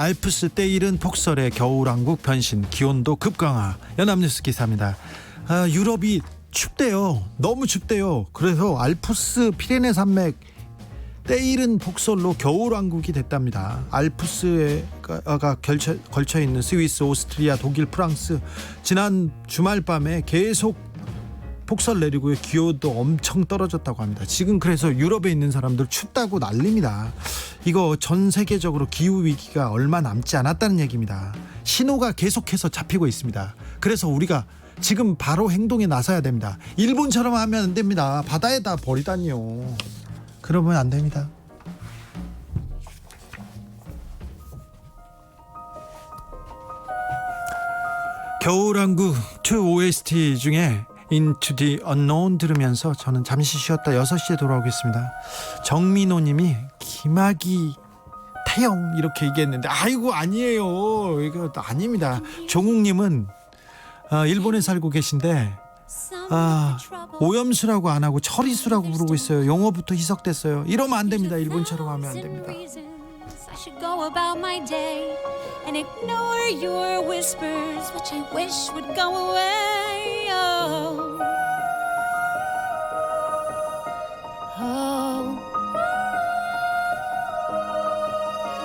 알프스 때이른 폭설에 겨울왕국 변신, 기온도 급강하. 연합뉴스 기사입니다. 유럽이 춥대요. 너무 춥대요. 그래서 알프스 피레네 산맥 때이른 폭설로 겨울왕국이 됐답니다. 알프스가 걸쳐 있는 스위스, 오스트리아, 독일, 프랑스 지난 주말 밤에 계속 폭설 내리고요. 기온도 엄청 떨어졌다고 합니다. 지금 그래서 유럽에 있는 사람들 춥다고 난립니다. 이거 전 세계적으로 기후 위기가 얼마 남지 않았다는 얘기입니다. 신호가 계속해서 잡히고 있습니다. 그래서 우리가 지금 바로 행동에 나서야 됩니다. 일본처럼 하면 안 됩니다. 바다에다 버리다니요. 그러면 안 됩니다. 겨울왕국 2 OST 중에 Into the Unknown 들으면서 저는 잠시 쉬었다 6시에 돌아오겠습니다. 정민호 님이 김학이 태영 이렇게 얘기했는데 아이고 아니에요. 이거 아닙니다. 종욱 님은 일본에 살고 계신데 오염수라고 안 하고 처리수라고 부르고 있어요. 용어부터 희석됐어요. 이러면 안 됩니다. 일본처럼 하면 안 됩니다. I should go about my day and ignore your whispers, which I wish would go away.